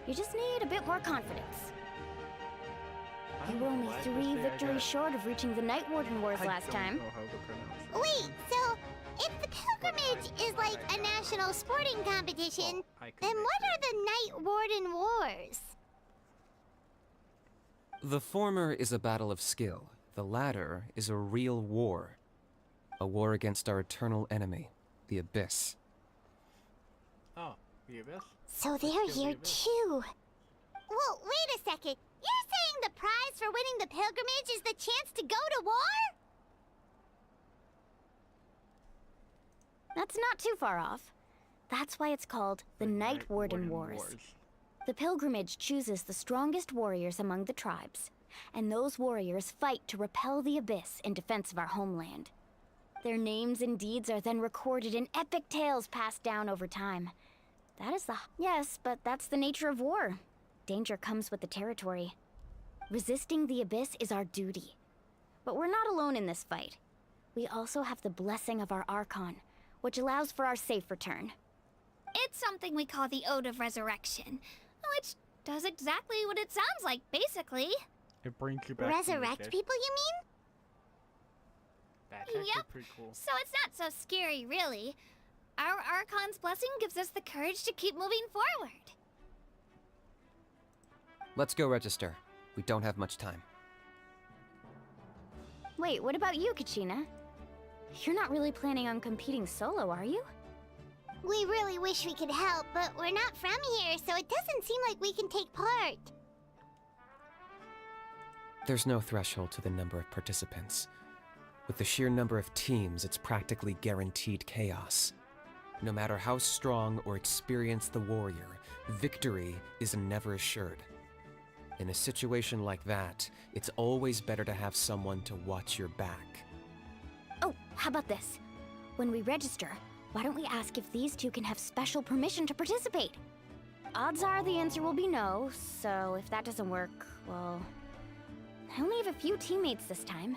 You just need a bit more confidence. You were only 3 victories short of reaching the Night Warden Wars last time. Wait, so if the pilgrimage is like a national sporting competition, then what are the Night Warden Wars? The former is a battle of skill. The latter is a real war. A war against our eternal enemy, the Abyss. Oh, the Abyss? So they're kill the here Abyss. too. Well, wait a second. You're saying the prize for winning the pilgrimage is the chance to go to war? That's not too far off. That's why it's called the Night Warden Wars. The pilgrimage chooses the strongest warriors among the tribes, and those warriors fight to repel the Abyss in defense of our homeland. Their names and deeds are then recorded in epic tales passed down over time. That is the... Yes, but that's the nature of war. Danger comes with the territory. Resisting the Abyss is our duty. But we're not alone in this fight. We also have the blessing of our Archon, which allows for our safe return. It's something we call the Ode of Resurrection, which does exactly what it sounds like, basically. It brings you back to the Resurrect dead. people, you mean? That's actually Yep. pretty cool. So it's not so scary, really. Our Archon's blessing gives us the courage to keep moving forward. Let's go register. We don't have much time. Wait, what about you, Kachina? You're not really planning on competing solo, are you? We really wish we could help, but we're not from here, so it doesn't seem like we can take part. There's no threshold to the number of participants. With the sheer number of teams, it's practically guaranteed chaos. No matter how strong or experienced the warrior, victory is never assured. In a situation like that, it's always better to have someone to watch your back. Oh, how about this? When we register, why don't we ask if these two can have special permission to participate? Odds are the answer will be no, so if that doesn't work, well... I only have a few teammates this time.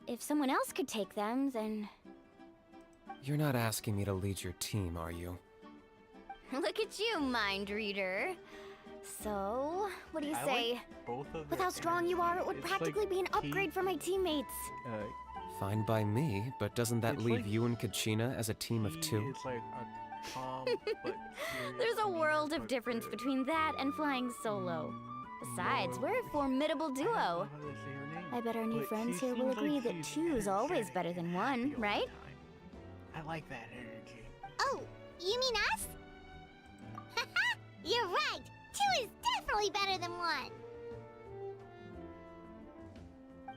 If someone else could take them, then... You're not asking me to lead your team, are you? Look at you, mind reader. So, what do you I say? like both of With their how strong you are, it would energies. It's practically like be an upgrade for my teammates. Fine by me, but doesn't that It's leave like you and Kachina as a team of he two? is like a calm, but There's a serious world leader, of but difference the between that and flying solo. Besides, we're a formidable I don't know duo. how to say her name, I bet our new but friends she here will seems like agree that she's two is always energetic better and than happy one, all the right? time. I like that energy. Oh, you mean us? You're right! Two is definitely better than one!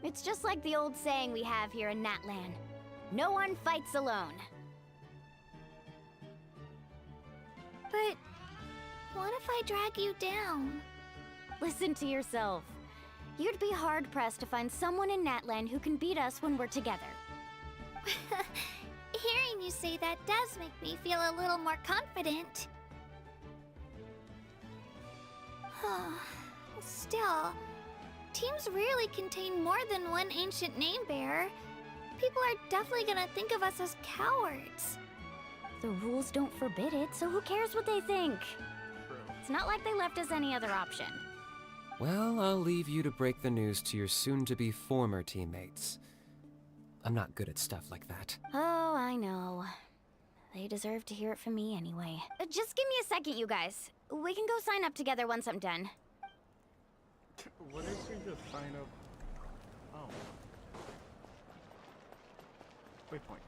It's just like the old saying we have here in Natlan. No one fights alone. But what if I drag you down? Listen to yourself. You'd be hard-pressed to find someone in Natlan who can beat us when we're together. Hearing you say that does make me feel a little more confident. Still, teams rarely contain more than one ancient name bearer. People are definitely gonna think of us as cowards. The rules don't forbid it, so who cares what they think? True. It's not like they left us any other option. Well, I'll leave you to break the news to your soon-to-be former teammates. I'm not good at stuff like that. Oh, I know. They deserve to hear it from me anyway. Just give me a second, you guys. We can go sign up together once I'm done. What if we just sign up? Oh. Waypoint.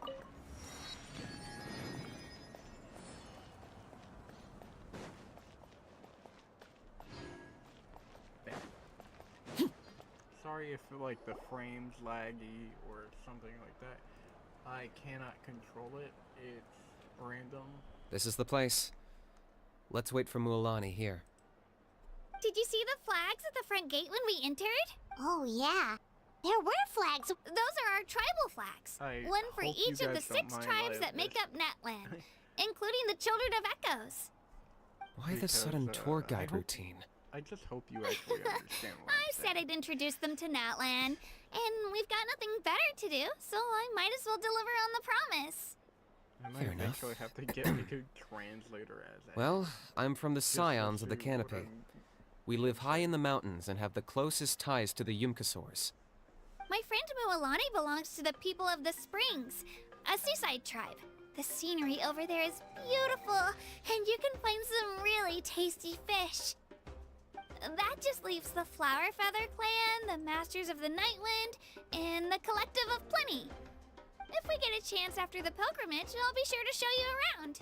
There. Sorry if like the frame's laggy or something like that. I cannot control it. It's random. This is the place. Let's wait for Mualani here. Did you see the flags at the front gate when we entered? Oh, yeah. There were flags. Those are our tribal flags. One for hope you each of the guys don't 6 mind tribes that make up Natlan, including the Children of Echoes. Why the Because, sudden tour I guide hope- routine? I just hope you actually understand what I I'm said saying. I'd introduce them to Natlan, and we've got nothing better to do, so I might as well deliver on the promise. I might Fair enough. actually have to get me a translator as that. Well, I'm from the just to Scions of the see what Canopy. I'm- We live high in the mountains and have the closest ties to the Yumkasaurs. My friend Mualani belongs to the people of the Springs, a seaside tribe. The scenery over there is beautiful, and you can find some really tasty fish. That just leaves the Flower Feather Clan, the Masters of the Nightwind, and the Collective of Plenty. If we get a chance after the pilgrimage, I'll be sure to show you around.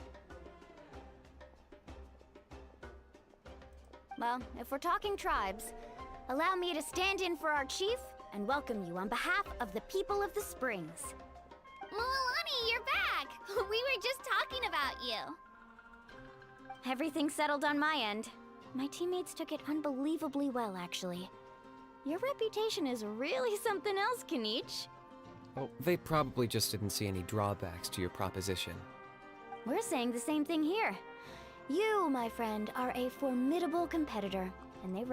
Well, if we're talking tribes, allow me to stand in for our chief and welcome you on behalf of the people of the Springs. Mualani, you're back! We were just talking about you. Everything's settled on my end. My teammates took it unbelievably well, actually. Your reputation is really something else, Kanich. Oh, they probably just didn't see any drawbacks to your proposition. We're saying the same thing here. You, my friend, are a formidable competitor, and they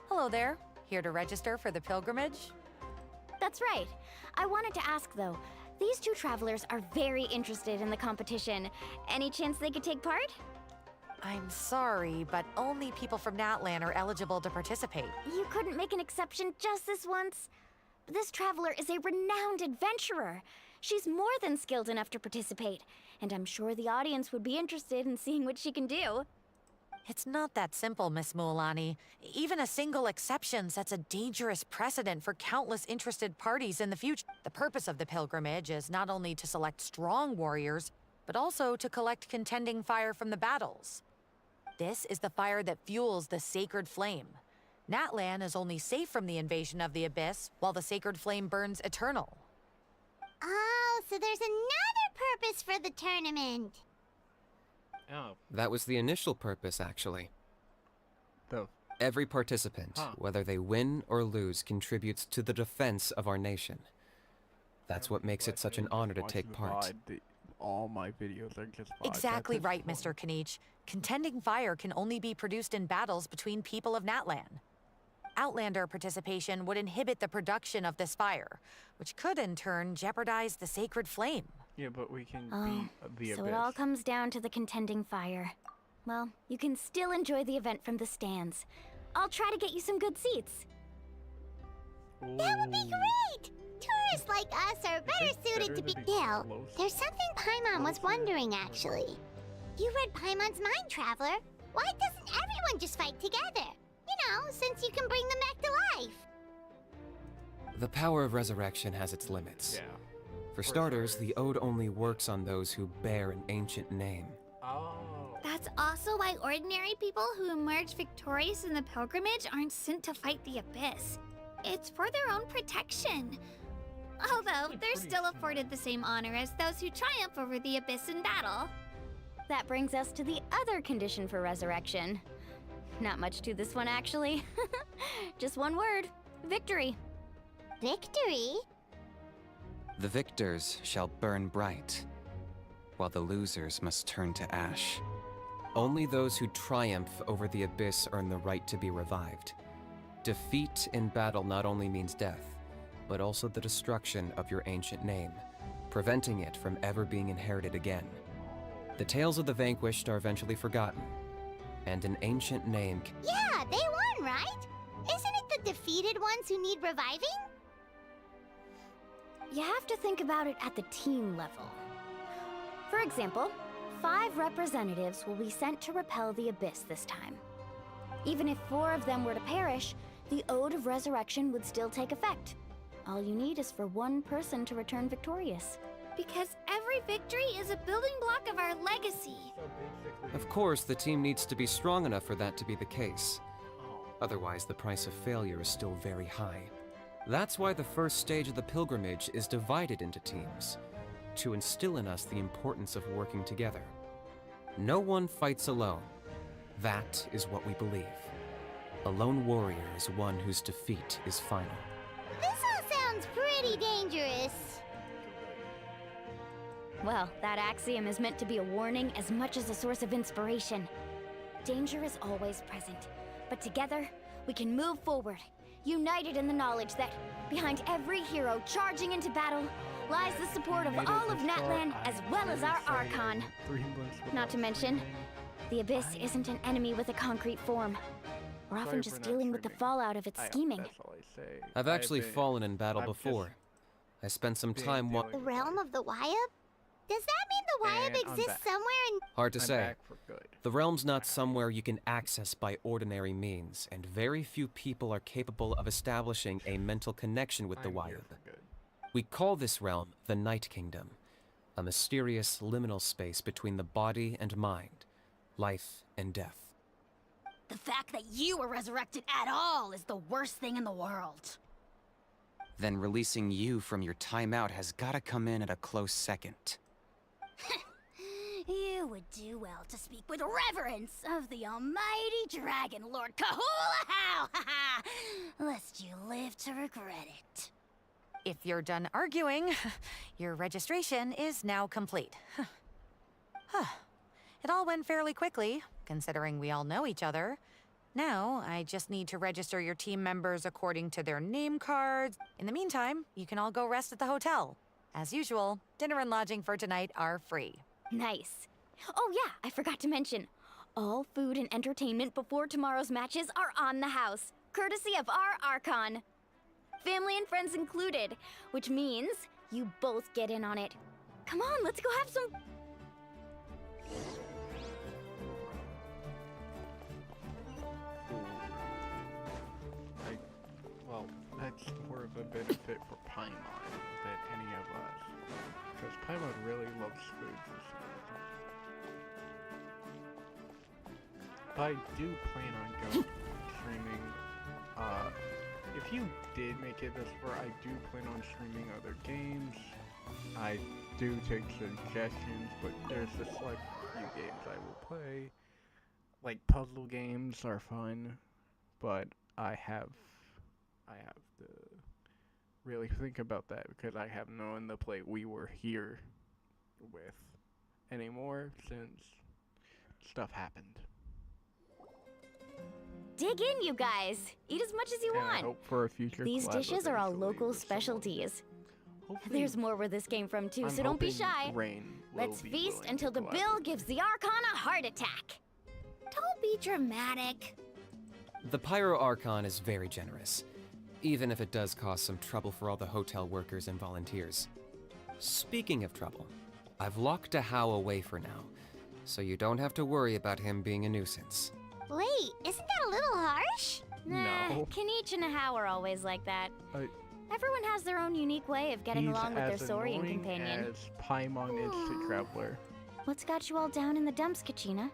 Hello there. Here to register for the pilgrimage? That's right. I wanted to ask, though. These two travelers are very interested in the competition. Any chance they could take part? I'm sorry, but only people from Natlan are eligible to participate. You couldn't make an exception just this once? This traveler is a renowned adventurer. She's more than skilled enough to participate, and I'm sure the audience would be interested in seeing what she can do. It's not that simple, Miss Mualani. Even a single exception sets a dangerous precedent for countless interested parties in the future. The purpose of the pilgrimage is not only to select strong warriors, but also to collect contending fire from the battles. This is the fire that fuels the sacred flame. Natlan is only safe from the invasion of the Abyss, while the sacred flame burns eternal. Oh, so there's another purpose for the tournament. Oh, That was the initial purpose, actually. the Every participant, whether they win or lose, contributes to the defense of our nation. That's what makes it such an honor to take part. All my videos are just VODs. Exactly That's right, fun. Mr. Kanich. Contending fire can only be produced in battles between people of Natlan. Outlander participation would inhibit the production of this fire, which could in turn jeopardize the sacred flame. Yeah, but we can Oh, beat the so abyss. it all comes down to the contending fire. Well, you can still enjoy the event from the stands. I'll try to get you some good seats. That would be great! Tourists like us are better suited to be... Gil, there's something Paimon was wondering, actually. You read Paimon's mind, Traveler. Why doesn't everyone just fight together? You know, since you can bring them back to life. The power of resurrection has its limits. Yeah. For starters, the ode only works on those who bear an ancient name. Oh. That's also why ordinary people who emerge victorious in the pilgrimage aren't sent to fight the abyss. It's for their own protection. Although, they're pretty still smart. afforded the same honor as those who triumph over the abyss in battle. That brings us to the other condition for resurrection. Not much to this one, actually. Just one word: victory. Victory? The victors shall burn bright, while the losers must turn to ash. Only those who triumph over the abyss earn the right to be revived. Defeat in battle not only means death, but also the destruction of your ancient name, preventing it from ever being inherited again. The tales of the vanquished are eventually forgotten, and an ancient name Yeah, they won, right? Isn't it the defeated ones who need reviving? You have to think about it at the team level. For example, 5 representatives will be sent to repel the abyss this time. Even if 4 of them were to perish, the Ode of Resurrection would still take effect. All you need is for one person to return victorious. Because every victory is a building block of our legacy. So basically, Of course, the team needs to be strong enough for that to be the case. Otherwise, the price of failure is still very high. That's why the first stage of the pilgrimage is divided into teams, to instill in us the importance of working together. No one fights alone. That is what we believe. A lone warrior is one whose defeat is final. This all sounds pretty dangerous. Well, that axiom is meant to be a warning as much as a source of inspiration. Danger is always present, but together, we can move forward, united in the knowledge that behind every hero charging into battle lies the support of all of Natlan as well as our Archon. Not to mention, the Abyss isn't an enemy with a concrete form. We're often just dealing with the fallout of its scheming. That's all I say. I've actually been- fallen in battle I've just before. I spent some been time The realm of the Wyab? Does that mean the Wyab And I'm exists back. somewhere in... Hard to I'm say. back for good. The realm's not somewhere you can access by ordinary means, and very few people are capable of establishing a mental connection with the I'm here Wyab. for good. We call this realm the Night Kingdom, a mysterious liminal space between the body and mind, life and death. The fact that you were resurrected at all is the worst thing in the world. Then releasing you from your timeout has gotta come in at a close second. You would do well to speak with reverence of the almighty Dragon Lord Kahula-How! Lest you live to regret it. If you're done arguing, your registration is now complete. It all went fairly quickly, considering we all know each other. Now, I just need to register your team members according to their name cards. In the meantime, you can all go rest at the hotel. As usual, dinner and lodging for tonight are free. Nice. Oh yeah, I forgot to mention. All food and entertainment before tomorrow's matches are on the house, courtesy of our Archon. Family and friends included, which means you both get in on it. Come on, let's go have some... Well, that's more of a benefit for Paimon than any of us. Because Paimon really loves food for some reason. But I do plan on going streaming. If you did make it this far, I do plan on streaming other games. I do take suggestions, but there's a select few games I will play. Like puzzle games are fun, but I have to really think about that because I have no one to play We Were Here with anymore since stuff happened. Dig in, you guys. Eat as much as you And I want. hope for a future These collab dishes are all eventually local with someone. specialties. Hopefully- There's more where this came from too, I'm so don't be hoping shy. Rain will Let's be feast willing until to the collab bill with gives the Archon a heart attack. Don't be dramatic. The Pyro Archon is very generous, even if it does cause some trouble for all the hotel workers and volunteers. Speaking of trouble, I've locked Ahau away for now, so you don't have to worry about him being a nuisance. Wait, isn't that a little harsh? Nah, No. Kanich and Ahau are always like that. I- Everyone has their own unique way of getting He's along with their as Saurian annoying companion. as Paimon is to Traveler. What's got you all down in the dumps, Kachina?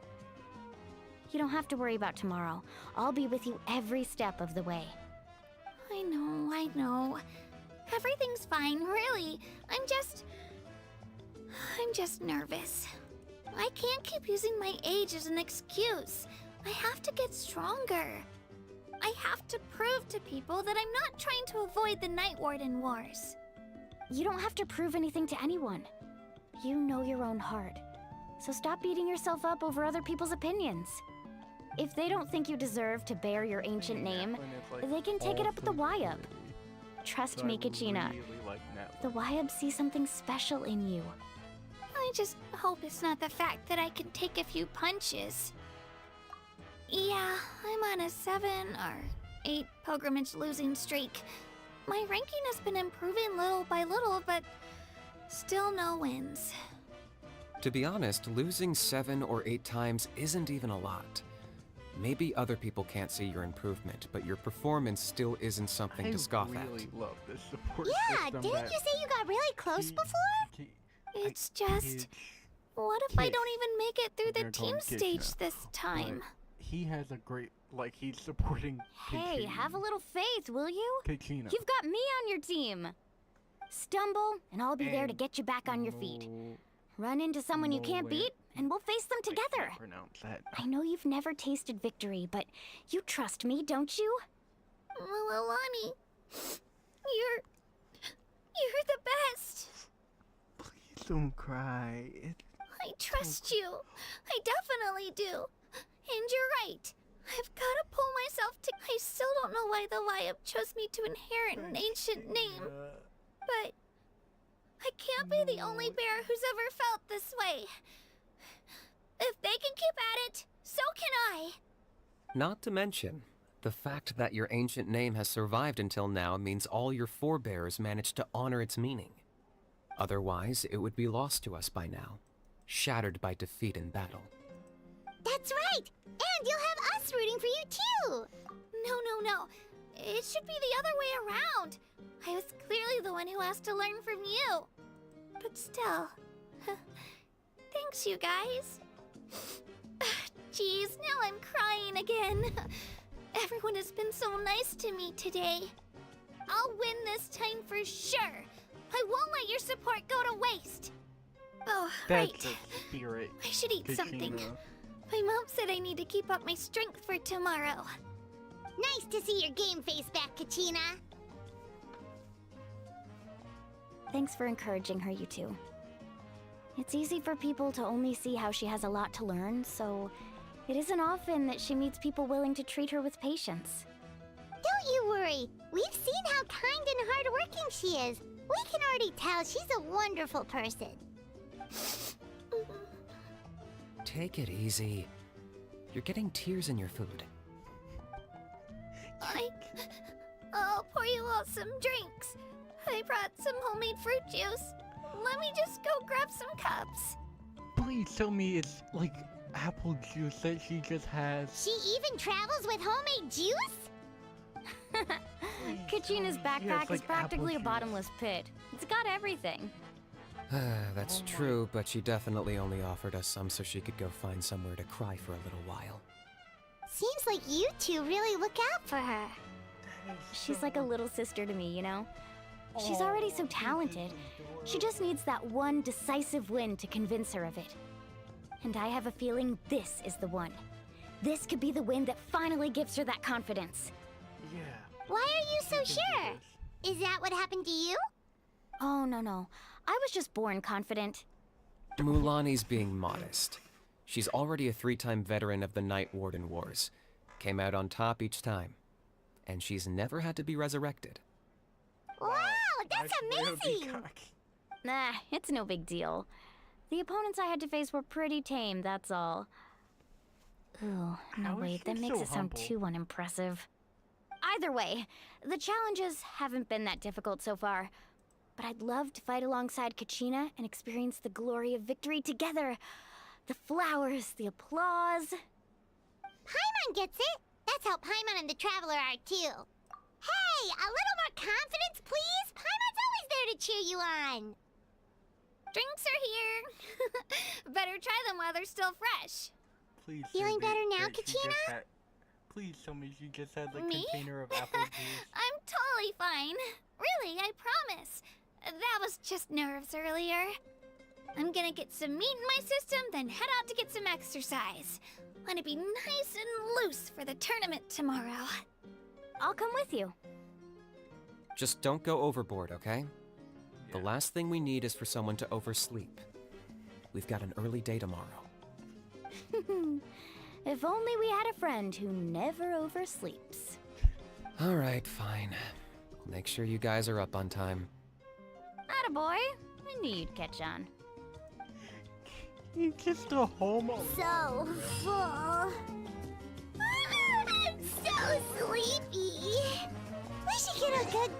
You don't have to worry about tomorrow. I'll be with you every step of the way. I know. Everything's fine, really. I'm just nervous. I can't keep using my age as an excuse. I have to get stronger. I have to prove to people that I'm not trying to avoid the Night Warden Wars. You don't have to prove anything to anyone. You know your own heart. So stop beating yourself up over other people's opinions. If they don't think you deserve to bear your ancient name, Natlan is, like, they can take it up with the awful Wyub. pretty. Trust So me, I Kachina. really like Natlan. The Wyub see something special in you. I just hope it's not the fact that I can take a few punches. Yeah, I'm on a 7 or 8 pilgrimage losing streak. My ranking has been improving little by little, but still no wins. To be honest, losing 7 or 8 times isn't even a lot. Maybe other people can't see your improvement, but your performance still isn't something I to scoff really at. love this support Yeah, system didn't that you say you got really close he- before? he- It's I- just, kids- what if I kids. don't even make it through the They're team going kids stage now. this time? But he has a great, like, he's supporting Hey, have a little faith, will you? Kachina. You've got me on your team. Stumble, and I'll be there to And get you back on your feet. Mo- Run into someone you can't Moe- beat, and we'll face them I can't together. pronounce that. I know you've never tasted victory, but you trust me, don't you? Alani, you're the best. Please don't cry. I trust you. I definitely do. And you're right. I've got to pull myself to. I still don't know why the Wyub chose me to inherit an ancient name, but I can't be the only bear who's ever felt this way. If they can keep at it, so can I. Not to mention, the fact that your ancient name has survived until now means all your forebears managed to honor its meaning. Otherwise, it would be lost to us by now, shattered by defeat in battle. That's right! And you'll have us rooting for you too! No. It should be the other way around. I was clearly the one who asked to learn from you. But still. Thanks, you guys. Jeez, now I'm crying again. Everyone has been so nice to me today. I'll win this time for sure. I won't let your support go to waste. Oh, That's right. the spirit. I should eat something. Kachina. My mom said I need to keep up my strength for tomorrow. Nice to see your game face back, Kachina. Thanks for encouraging her, you two. It's easy for people to only see how she has a lot to learn, so it isn't often that she meets people willing to treat her with patience. Don't you worry. We've seen how kind and hardworking she is. We can already tell she's a wonderful person. Take it easy. You're getting tears in your food. I'll pour you all some drinks. I brought some homemade fruit juice. Let me just go grab some cups. Please tell me it's like apple juice that she just has. She even travels with homemade juice? Kachina's backpack is practically a bottomless pit. It's got everything. That's true, but she definitely only offered us some so she could go find somewhere to cry for a little while. Seems like you two really look out for her. She's like a little sister to me, you know? She's already so talented. She just needs that one decisive win to convince her of it. And I have a feeling this is the one. This could be the win that finally gives her that confidence. Yeah. Why are you so sure? Is that what happened to you? Oh, no. I was just born confident. Mulaney's being modest. She's already a 3-time veteran of the Night Warden Wars. Came out on top each time. And she's never had to be resurrected. Wow, that's amazing! Nah, it's no big deal. The opponents I had to face were pretty tame, that's all. Ooh, no wait, that makes it sound too unimpressive. Either way, the challenges haven't been that difficult so far. But I'd love to fight alongside Kachina and experience the glory of victory together. The flowers, the applause. Paimon gets it. That's how Paimon and the Traveler are too. Hey, a little more confidence, please? Paimon's always there to cheer you on. Drinks are here. Better try them while they're still fresh. Please. Feeling better now, Kachina? Please tell me she just had the Me? container of apple juice. I'm totally fine. Really, I promise. That was just nerves earlier. I'm gonna get some meat in my system, then head out to get some exercise. Want to be nice and loose for the tournament tomorrow. I'll come with you. Just don't go overboard, okay? The last thing we need is for someone to oversleep. We've got an early day tomorrow. If only we had a friend who never oversleeps. All right, fine. Make sure you guys are up on time. Attaboy. I knew you'd catch on. He's just a homo. So full. I'm so sleepy. We should get a good...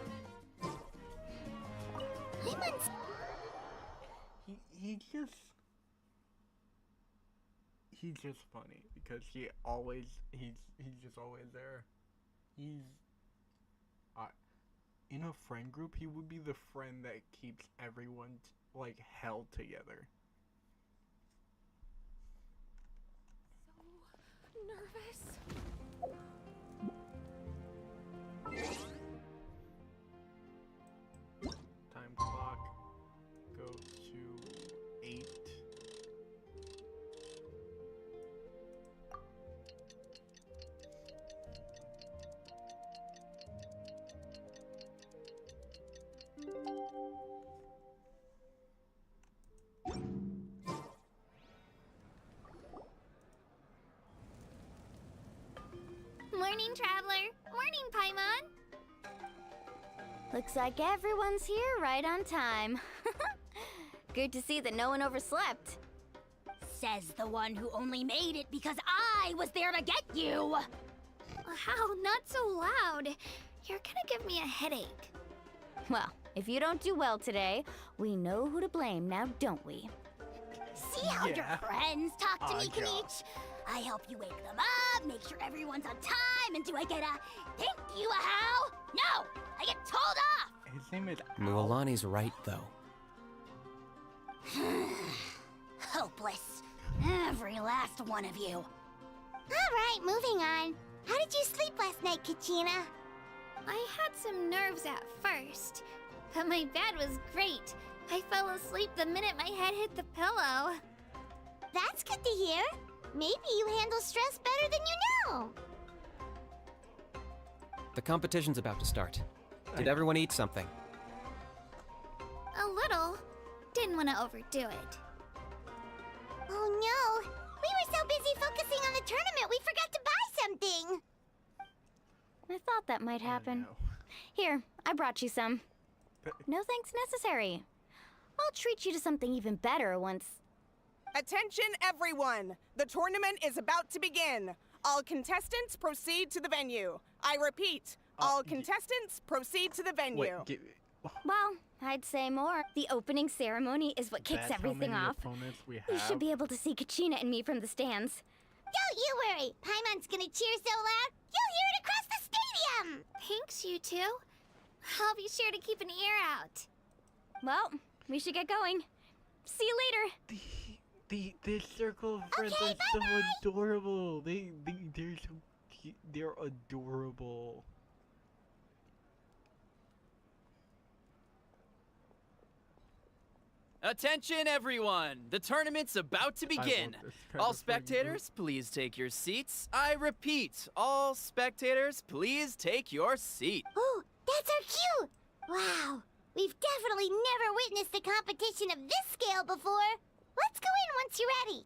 Paimon's... He's just funny because he's just always there. In a friend group, he would be the friend that keeps everyone like held together. So nervous. Time clock go to 8. Morning, Traveler. Morning, Paimon. Looks like everyone's here right on time. Good to see that no one overslept. Says the one who only made it because I was there to get you. How? Not so loud. You're gonna give me a headache. Well, if you don't do well today, we know who to blame now, don't we? See how your friends talk to me, yeah. Kanich? I help you wake them up, make sure everyone's on time, and do I get a thank you, how? No! I get told off! His name is Mualani's right, though. Hopeless. Every last one of you. Alright, moving on. How did you sleep last night, Kachina? I had some nerves at first, but my bed was great. I fell asleep the minute my head hit the pillow. That's good to hear. Maybe you handle stress better than you know. The competition's about to start. Did everyone eat something? A little. Didn't want to overdo it. Oh no! We were so busy focusing on the tournament, we forgot to buy something! I thought that might happen. Oh, Here, I brought you some. No thanks necessary. I'll treat you to something even better once... Attention everyone! The tournament is about to begin. All contestants proceed to the venue. I repeat, all contestants proceed to the venue. Wait, Well, I'd say more. The opening ceremony is what kicks that's everything how many off. opponents we You have. should be able to see Kachina and me from the stands. Don't you worry! Paimon's gonna cheer so loud, you'll hear it across the stadium! Thanks, you two. I'll be sure to keep an ear out. Well, we should get going. See you later. This circle of friends are so adorable. They're so cute. They're adorable. Attention, everyone! The tournament's about to begin. All spectators, please take your seats. I repeat, all spectators, please take your seat. Oh, that's our cue! Wow, we've definitely never witnessed a competition of this scale before. Let's go in once you're ready.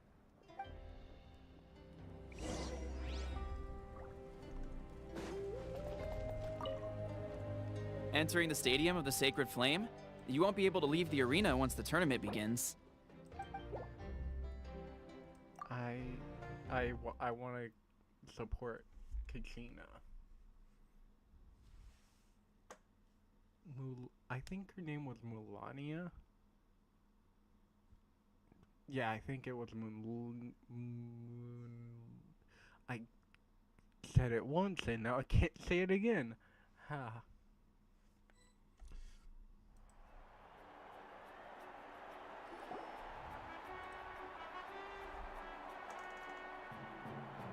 Entering the Stadium of the Sacred Flame, you won't be able to leave the arena once the tournament begins. I want to support Kachina. I think her name was Mulania. Yeah, I think it was I said it once and now I can't say it again. Ha.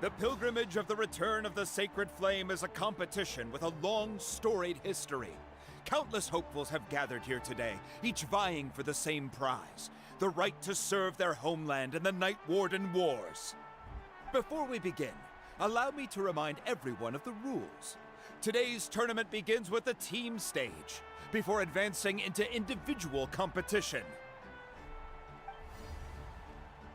The pilgrimage of the return of the Sacred Flame is a competition with a long, storied history. Countless hopefuls have gathered here today, each vying for the same prize, the right to serve their homeland in the Night Warden Wars. Before we begin, allow me to remind everyone of the rules. Today's tournament begins with the team stage, before advancing into individual competition.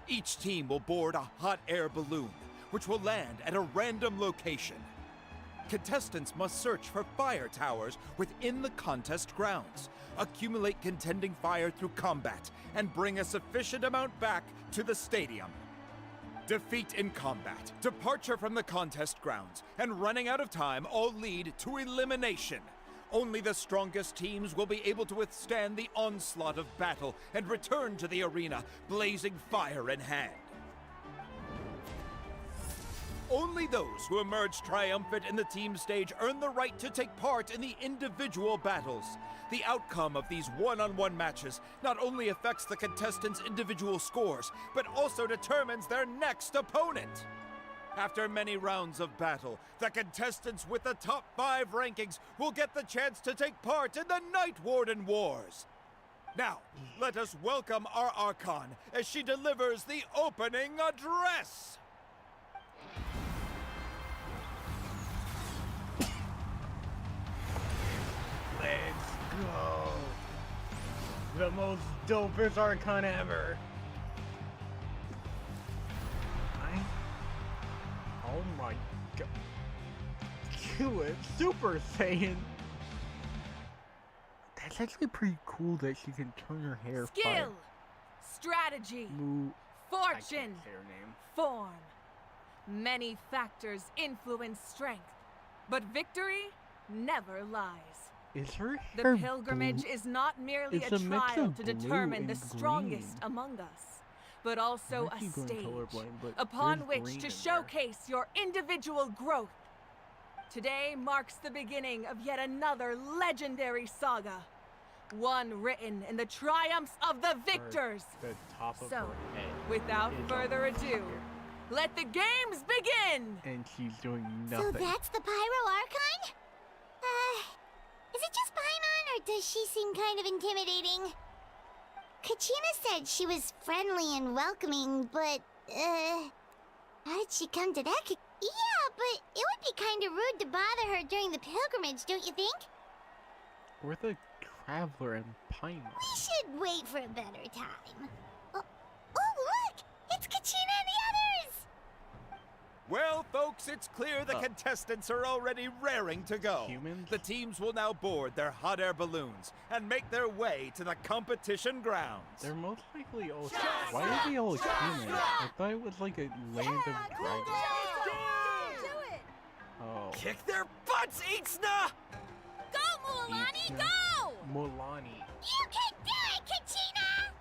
Each team will board a hot air balloon, which will land at a random location. Contestants must search for fire towers within the contest grounds, accumulate contending fire through combat, and bring a sufficient amount back to the stadium. Defeat in combat, departure from the contest grounds, and running out of time all lead to elimination. Only the strongest teams will be able to withstand the onslaught of battle and return to the arena, blazing fire in hand. Only those who emerge triumphant in the team stage earn the right to take part in the individual battles. The outcome of these one-on-one matches not only affects the contestants' individual scores, but also determines their next opponent. After many rounds of battle, the contestants with the top 5 rankings will get the chance to take part in the Night Warden Wars. Now, let us welcome our Archon as she delivers the opening address. Let's go! The most dopest Archon ever! Oh my god. Kill it, Super Saiyan! That's actually pretty cool that she can turn her hair Skill! fire. Strategy! Fortune! Form. Many factors influence strength, but victory never lies. Is her The hair pilgrimage blue? is not merely It's a a mix trial of to blue determine the and strongest green. among us, but also I a keep going stage colorblind, but upon there's which green to in there. showcase your individual growth. Today marks the beginning of yet another legendary saga, one written in the triumphs of the victors. The top of So, her head. without is on further ado, let the games begin! And she's doing nothing. So that's the Pyro Archon? Is it just Paimon, or does she seem kind of intimidating? Kachina said she was friendly and welcoming, but, how did she come to that? Yeah, but it would be kind of rude to bother her during the pilgrimage, don't you think? We're the Traveler and Paimon. We should wait for a better time. Oh, look! It's Kachina and the others! Well, folks, it's clear the contestants are already raring to go. Humans? The teams will now board their hot air balloons and make their way to the competition grounds. They're most likely all. Why are they all humans? I thought it was like a land of dragons. Oh. Kick their butts, Ixna! Go, Mulani, Ixna. go! Mulani. You can do it, Kachina!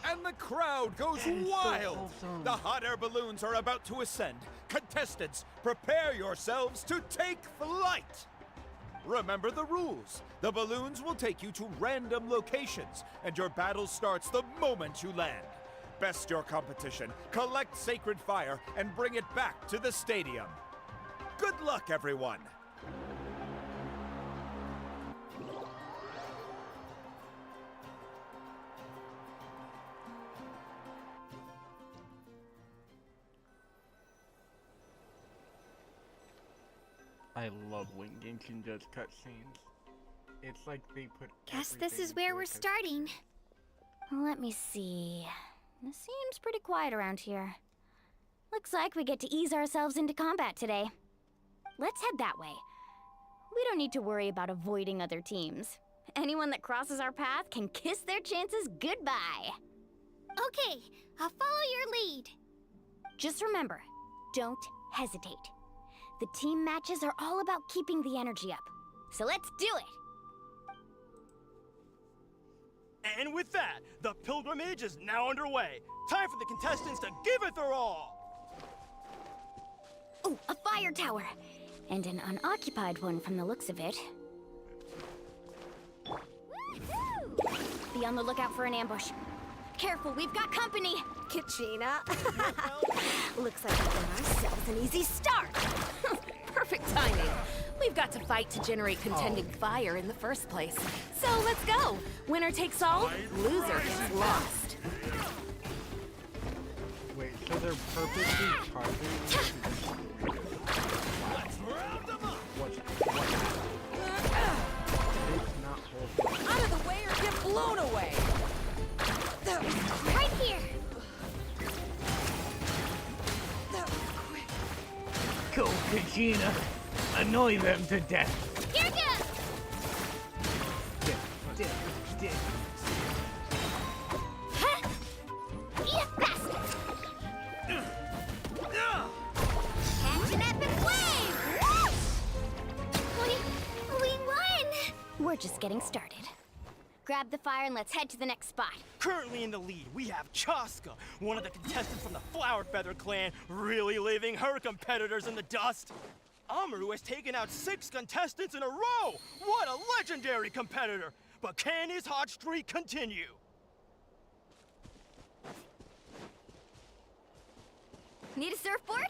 And the crowd goes And so wild. wholesome. The hot air balloons are about to ascend. Contestants, prepare yourselves to take flight. Remember the rules. The balloons will take you to random locations, and your battle starts the moment you land. Best your competition, collect sacred fire, and bring it back to the stadium. Good luck, everyone. I love when genshin does cutscenes. It's like they put. Guess this everything is where into a we're cutscene. starting. Let me see. It seems pretty quiet around here. Looks like we get to ease ourselves into combat today. Let's head that way. We don't need to worry about avoiding other teams. Anyone that crosses our path can kiss their chances goodbye. Okay, I'll follow your lead. Just remember, don't hesitate. The team matches are all about keeping the energy up. So let's do it! And with that, the pilgrimage is now underway. Time for the contestants to give it their all! Ooh, a fire tower! And an unoccupied one from the looks of it. Be on the lookout for an ambush. Careful, we've got company! Kachina. Looks like we've given ourselves an easy start! Perfect timing. We've got to fight to generate contending fire in the first place. So let's go. Winner takes all, loser gets lost. Wait, so they're purposely targeting? Let's round them up! What happened? It's not wholesome. Out of the way or get blown away. Right here! Go, Kachina! Annoy them to death! Here goes! Dead. Huh? Eat a basket! Catch an epic wave! We won! We're just getting started. Grab the fire and let's head to the next spot. Currently in the lead, we have Chaska, one of the contestants from the Flower Feather clan, really leaving her competitors in the dust. Amaru has taken out 6 contestants in a row! What a legendary competitor! But can his hot streak continue? Need a surfboard?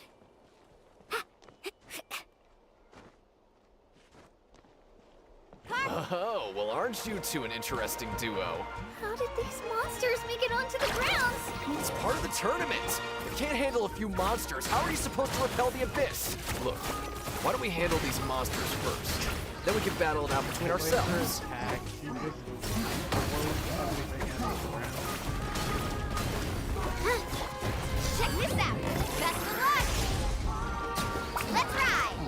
Oh, well, aren't you two an interesting duo? How did these monsters make it onto the grounds? It's part of the tournament. If you can't handle a few monsters, how are you supposed to repel the abyss? Look, why don't we handle these monsters first? Then we can battle it out between ourselves. Check this out! Best of luck! Let's ride!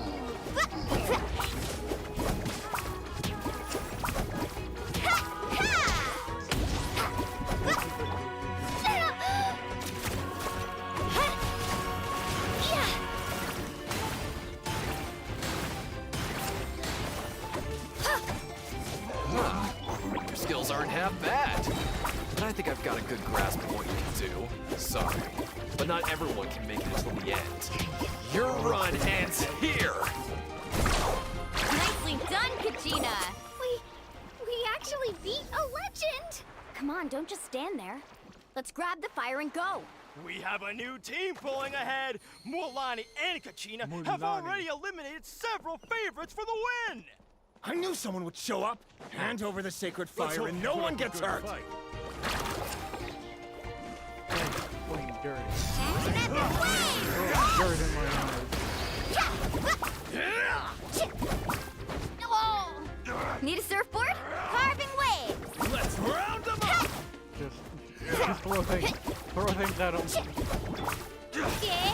Your skills aren't half bad. But I think I've got a good grasp of what you can do. Sorry, but not everyone can make it until the end. Your run ends here! Nicely done, Kachina! We actually beat a legend! Come on, don't just stand there. Let's grab the fire and go. We have a new team pulling ahead. Mulani and Kachina have already eliminated several favorites for the win. I knew someone would show up, hand over the sacred fire, and no one gets hurt. Putting dirt. Dirt in my eyes. Oh. Need a surfboard? Carving waves! Let's round them up! Just throw things at them. Yeah.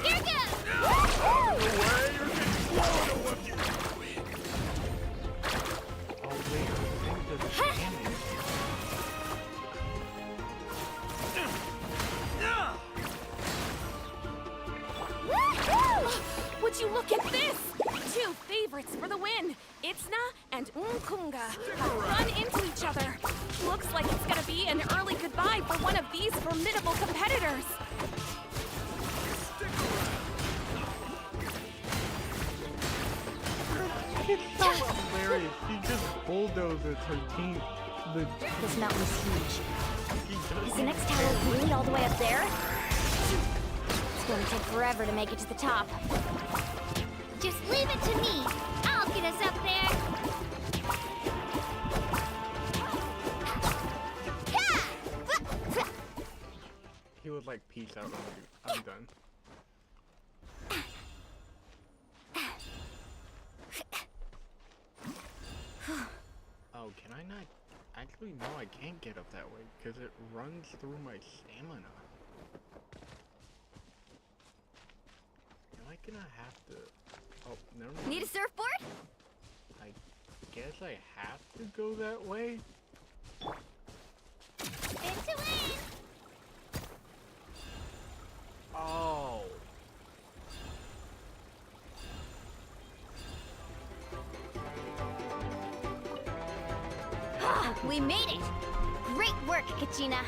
Here goes! Would you look at this? 2 favorites for the win. Itzna and Unkunga have run into each other. Looks like it's gonna be an early goodbye for one of these formidable competitors. It's so hilarious. She just bulldozes her team. This mountain's huge. Is the next tower really all the way up there? It's gonna take forever to make it to the top. Just leave it to me. I'll get us up there. He would like peace out on I'm done. Oh, can I not? Actually, no, I can't get up that way because it runs through my stamina. Am I gonna have to? Oh, never mind. Need a surfboard? I guess I have to go that way. Into lane! Oh. We made it! Great work, Kachina!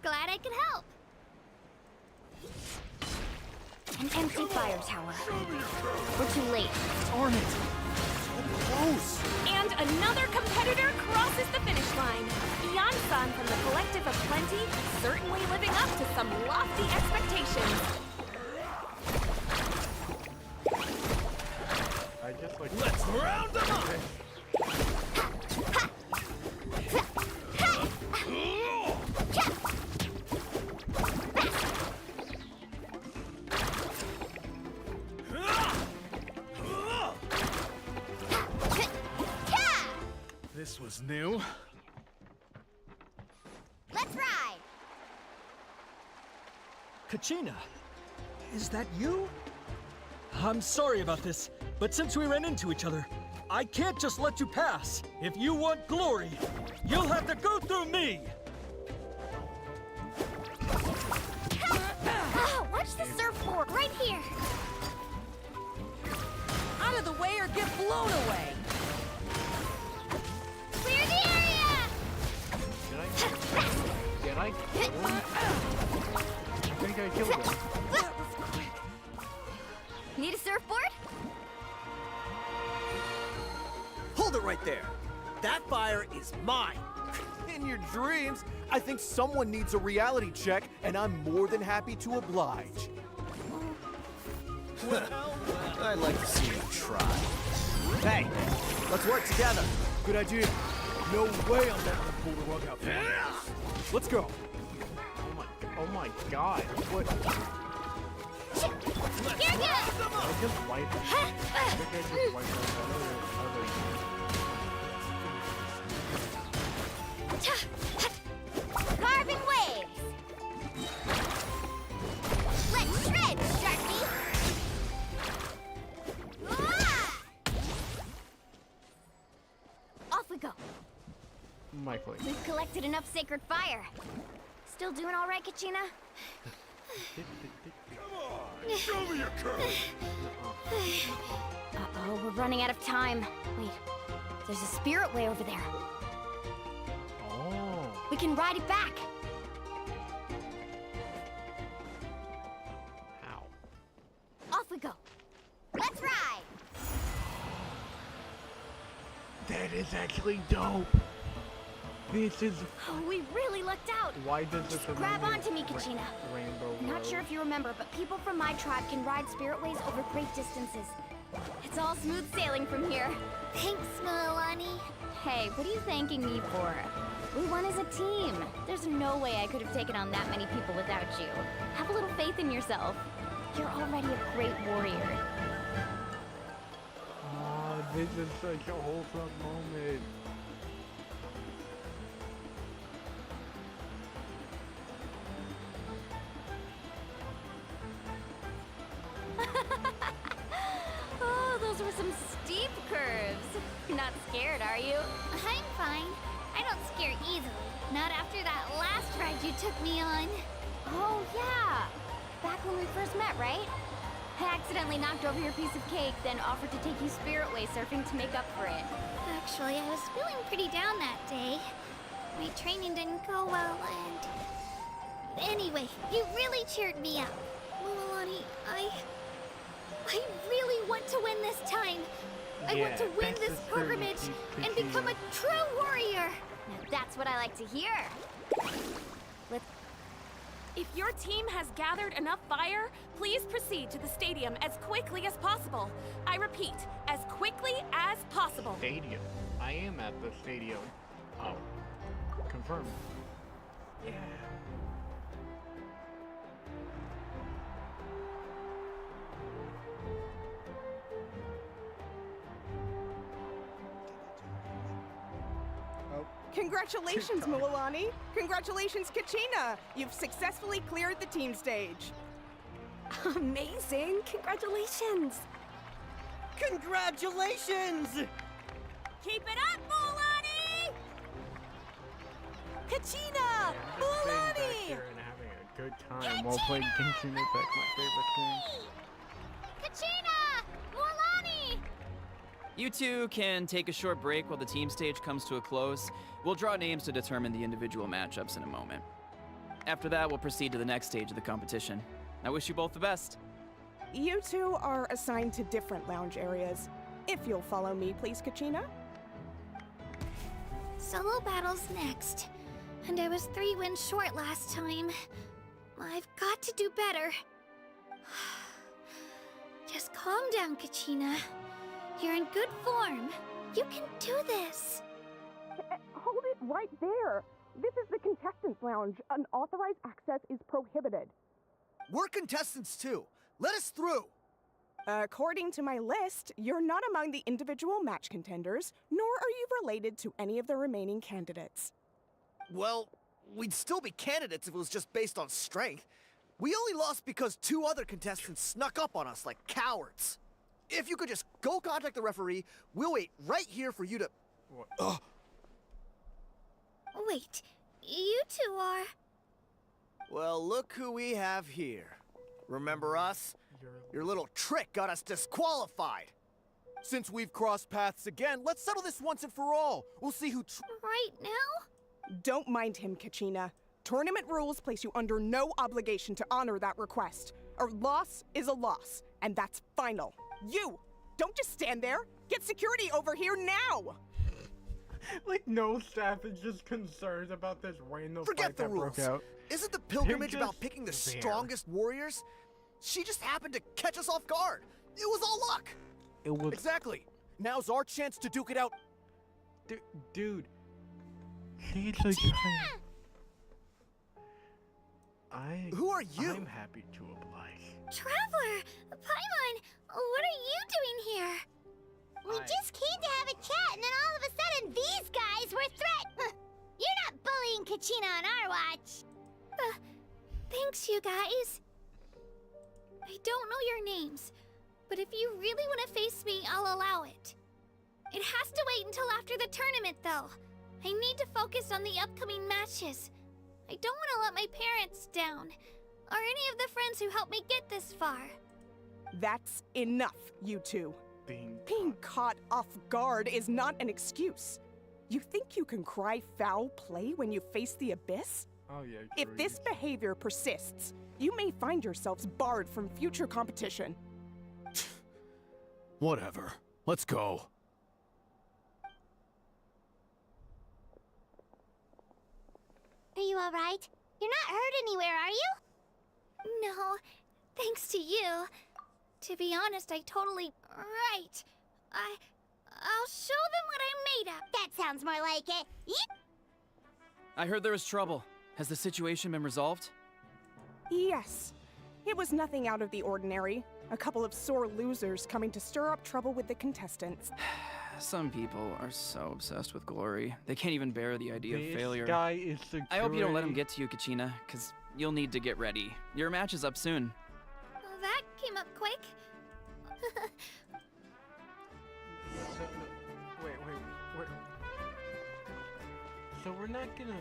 Glad I could help. An empty fire tower. We're too late. Darn it! So close! And another competitor crosses the finish line. Yan-san from the Collective of Plenty, certainly living up to some lofty expectations. I just like. Let's round them up! This was new. Let's ride! Kachina, is that you? I'm sorry about this, but since we ran into each other, I can't just let you pass. If you want glory, you'll have to go through me! Watch the surfboard right here! Out of the way or get blown away! Clear the area! Did I kill him? I think I killed him. That was quick. Need a surfboard? Hold it right there. That fire is mine. In your dreams, I think someone needs a reality check, and I'm more than happy to oblige. Well, I'd like to see you try. Hey, let's work together. Good idea. No way I'm not gonna pull the rug out. Let's go. Oh my god. What? You're good! I just wiped. I think I just wiped other. Carving waves! Let's shred, Sharky! Off we go. Michael. We've collected enough sacred fire. Still doing all right, Kachina? Show me your courage! Uh-oh, we're running out of time. Wait, there's a spirit way over there. Oh. We can ride it back. How? Off we go. Let's ride! That is actually dope. This is. Oh, we really lucked out. Why does this Grab onto me, Kachina. Rainbow I'm not Road? sure if you remember, but people from my tribe can ride spirit ways over great distances. It's all smooth sailing from here. Thanks, Milani. Hey, what are you thanking me for? We won as a team. There's no way I could have taken on that many people without you. Have a little faith in yourself. You're already a great warrior. Oh, this is such a wholesome moment. Oh, those were some steep curves. Not scared, are you? I'm fine. I don't scare easily. Not after that last ride you took me on. Oh, yeah. Back when we first met, right? I accidentally knocked over your piece of cake, then offered to take you spirit way surfing to make up for it. Actually, I was feeling pretty down that day. My training didn't go well, and... Anyway, you really cheered me up. Milani, I really want to win this time. I want to win this pilgrimage and become a true warrior. Now that's what I like to hear. If your team has gathered enough fire, please proceed to the stadium as quickly as possible. I repeat, as quickly as possible. Stadium. I am at the stadium. Oh. Confirmed. Yeah. Congratulations, Mualani. Congratulations, Kachina. You've successfully cleared the team stage. Amazing! Congratulations! Congratulations! Keep it up, Mualani! Kachina! Back Mualani! here and having a good time while playing Genshin Impact, my favorite game. Kachina! Mualani! You two can take a short break while the team stage comes to a close. We'll draw names to determine the individual matchups in a moment. After that, we'll proceed to the next stage of the competition. I wish you both the best. You two are assigned to different lounge areas. If you'll follow me, please, Kachina. Solo battle's next. And I was 3 wins short last time. I've got to do better. Just calm down, Kachina. You're in good form. You can do this. Hold it right there. This is the contestants' lounge. Unauthorized access is prohibited. We're contestants too. Let us through. According to my list, you're not among the individual match contenders, nor are you related to any of the remaining candidates. Well, we'd still be candidates if it was just based on strength. We only lost because 2 other contestants snuck up on us like cowards. If you could just go contact the referee, we'll wait right here for you to... What? Wait, you two are... Well, look who we have here. Remember us? Your little trick got us disqualified. Since we've crossed paths again, let's settle this once and for all. We'll see who... Right now? Don't mind him, Kachina. Tournament rules place you under no obligation to honor that request. A loss is a loss, and that's final. You! Don't just stand there! Get security over here now! Like, no staff is just concerned about this random Forget fight the that rules. broke out. Isn't the pilgrimage They're about just picking the there. strongest warriors? She just happened to catch us off guard. It was all luck. It was... Exactly. Now's our chance to duke it out. Dude. She's a giant. Who are you? I'm happy to oblige. Traveler! Paimon! What are you doing here? We just came to have a chat, and then all of a sudden, these guys were You're not bullying Kachina on our watch. Thanks, you guys. I don't know your names, but if you really want to face me, I'll allow it. It has to wait until after the tournament, though. I need to focus on the upcoming matches. I don't want to let my parents down, or any of the friends who helped me get this far. That's enough, you two. Being caught off guard is not an excuse. You think you can cry foul play when you face the abyss? Oh yeah. If this behavior persists, you may find yourselves barred from future competition. Whatever. Let's go. Are you alright? You're not hurt anywhere, are you? No, thanks to you. To be honest, I totally... Right. I'll show them what I'm made of. That sounds more like it. Yep. I heard there was trouble. Has the situation been resolved? Yes. It was nothing out of the ordinary. A couple of sore losers coming to stir up trouble with the contestants. Some people are so obsessed with glory. They can't even bear the idea of failure. This guy is security. I hope you don't let him get to you, Kachina, because you'll need to get ready. Your match is up soon. Well, that came up quick. Wait. So we're not gonna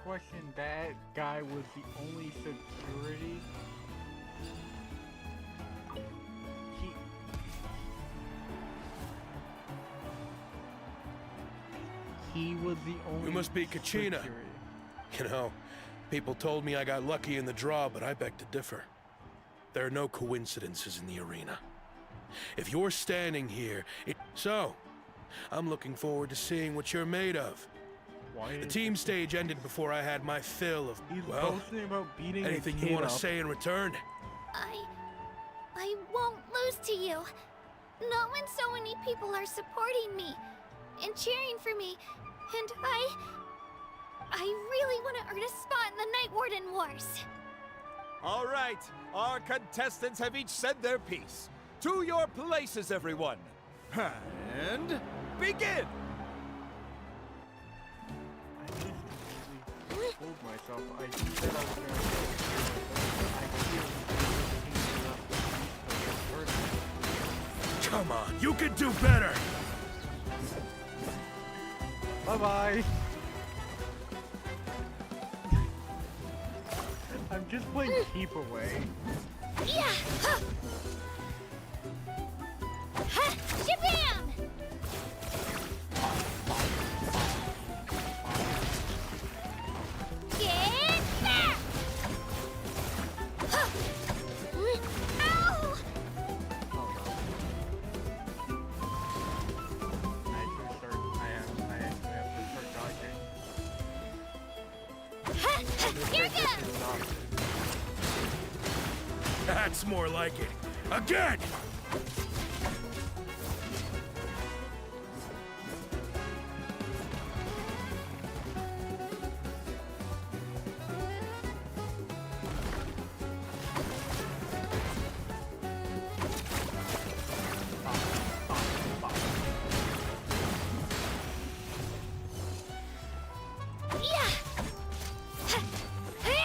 question that guy was the only security? He was the only You must be Kachina. security. You know, people told me I got lucky in the draw, but I beg to differ. There are no coincidences in the arena. If you're standing here, So, I'm looking forward to seeing what you're made of. The team stage ended before I had my fill of, well, boasting about beating anything a you kid want to up. say in return. I won't lose to you. Not when so many people are supporting me and cheering for me. And I really want to earn a spot in the Night Warden Wars. All right, our contestants have each said their piece. To your places, everyone. And begin! fooled myself. I said I was gonna do it. I feel Come on, you can do better! Bye-bye! I'm just playing keep away. Yeah! Ha! Ha! Shabam! Get back! Ha! Ow! I actually have to start dodging. Ha! Ha! Here goes! That's more like it. Again! Yeah! Ha! Ha!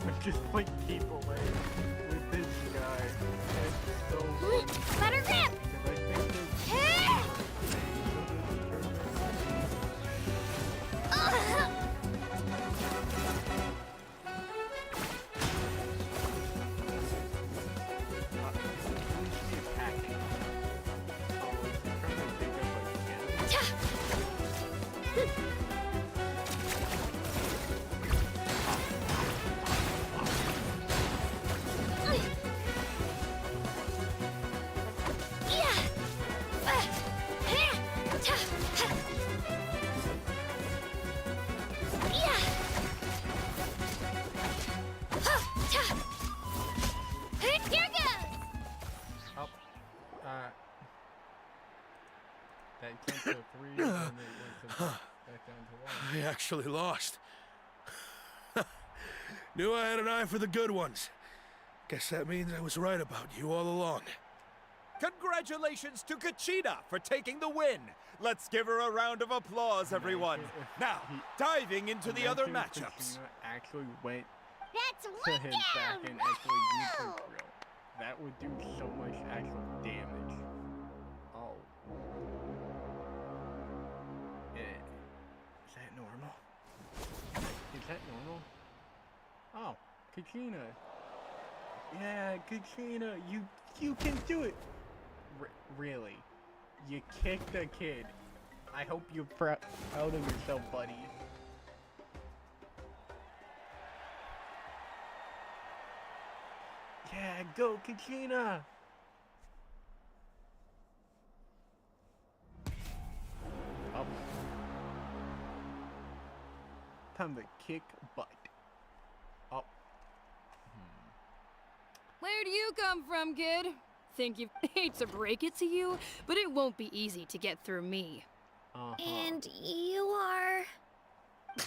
I'm just playing keep away with this guy. It's so Let her rip! That jumped to 3 and then it went back down to 1. I actually lost. Knew I had an eye for the good ones. Guess that means I was right about you all along. Congratulations to Kachina for taking the win. Let's give her a round of applause, everyone. Now, diving into the other matchups. Actually went That's to one his back down! and actually used her drill. That would do so much actual damage. Oh. Is that normal? Is that normal? Oh, Kachina. Yeah, Kachina, you can do it. Really? You kicked a kid. I hope you're proud of yourself, buddy. Yeah, go, Kachina! Up. Time to kick butt. Up. Where do you come from, kid? Think you hate to break it to you, but it won't be easy to get through me. And you are...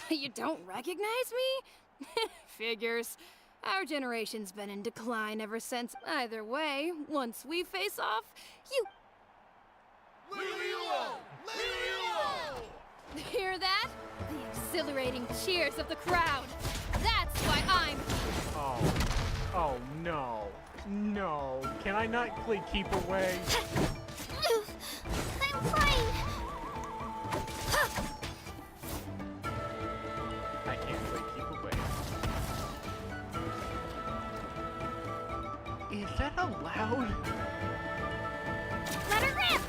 You don't recognize me? Figures. Our generation's been in decline ever since. Either way, once we face off, you... Hear that? The exhilarating cheers of the crowd. That's why I'm... Oh no. No. Can I not play keep away? I'm fine. I can't play keep away. Is that allowed? Let her rip!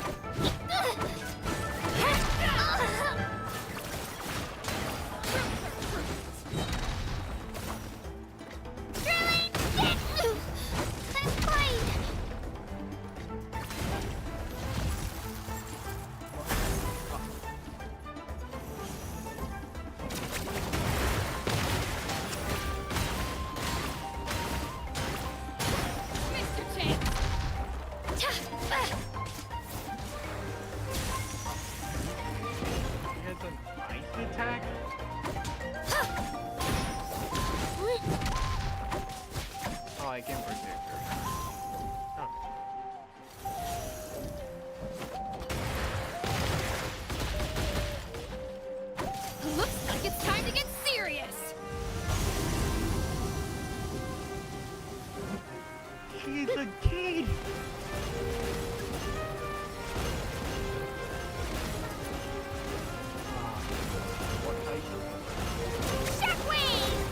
I'm fine. Mr. Chance! He has an ice attack? Oh, I can predict her. Oh. Good kid! Shockwave!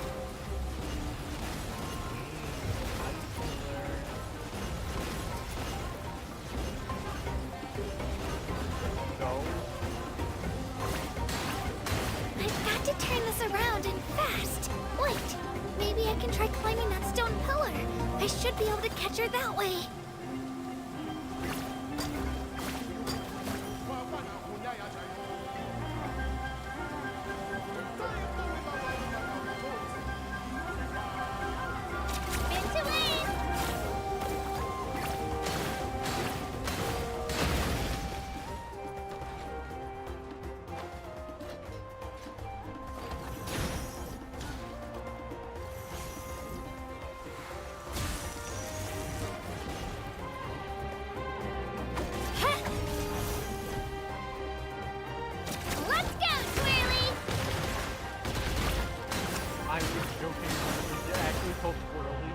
I've got to turn this around and fast. Wait, maybe I can try climbing that stone pillar. I should be able to catch her that way. Let's go, Swirly! I was joking. It's actually called Twirly.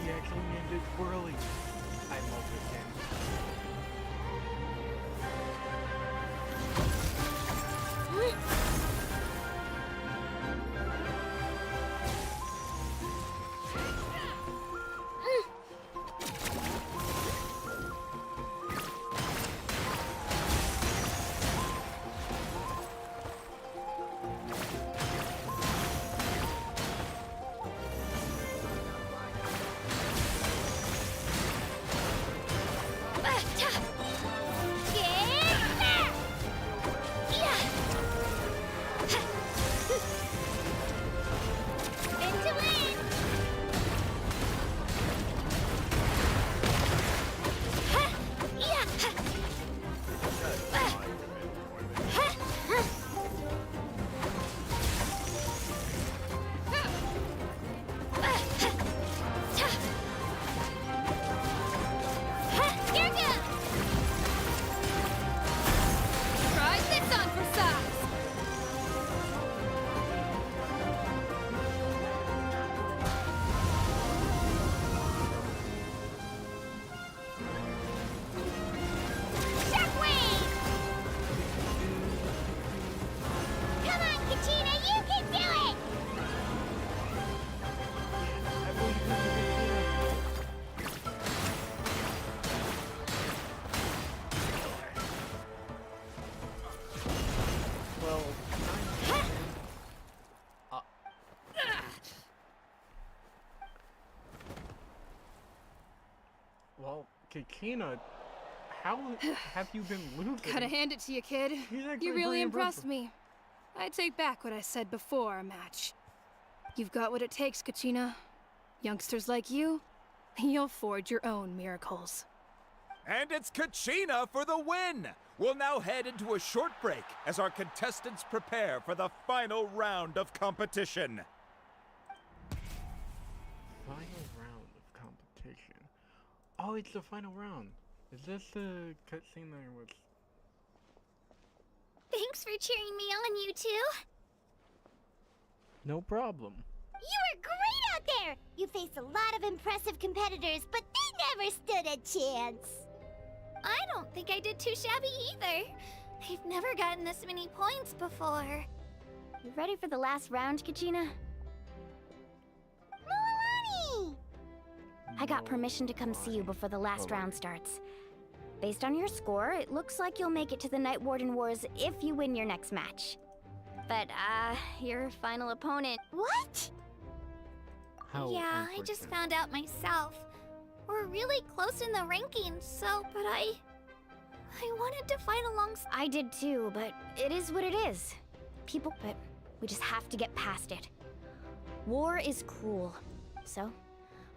She actually named it Twirly. I love this game. Try this on for size. Shockwave! Come on, Kachina, you can do it! Well, well, Kikina, how have you been losing? Gotta hand it to you, kid. actually You really pretty impressed impressive. me. I take back what I said before our match. You've got what it takes, Kachina. Youngsters like you, you'll forge your own miracles. And it's Kachina for the win! We'll now head into a short break as our contestants prepare for the final round of competition. Final round of competition. Oh, it's the final round. Is this the cutscene there was? Thanks for cheering me on, you two. No problem. You were great out there! You faced a lot of impressive competitors, but they never stood a chance! I don't think I did too shabby either. I've never gotten this many points before. You ready for the last round, Kachina? Milani! I got permission to come see you before the last round starts. Based on your score, it looks like you'll make it to the Night Warden Wars if you win your next match. But, your final opponent... What? Yeah, I just found out myself. We're really close in the rankings, so... But I wanted to fight alongside... I did too, but it is what it is. But we just have to get past it. War is cruel, so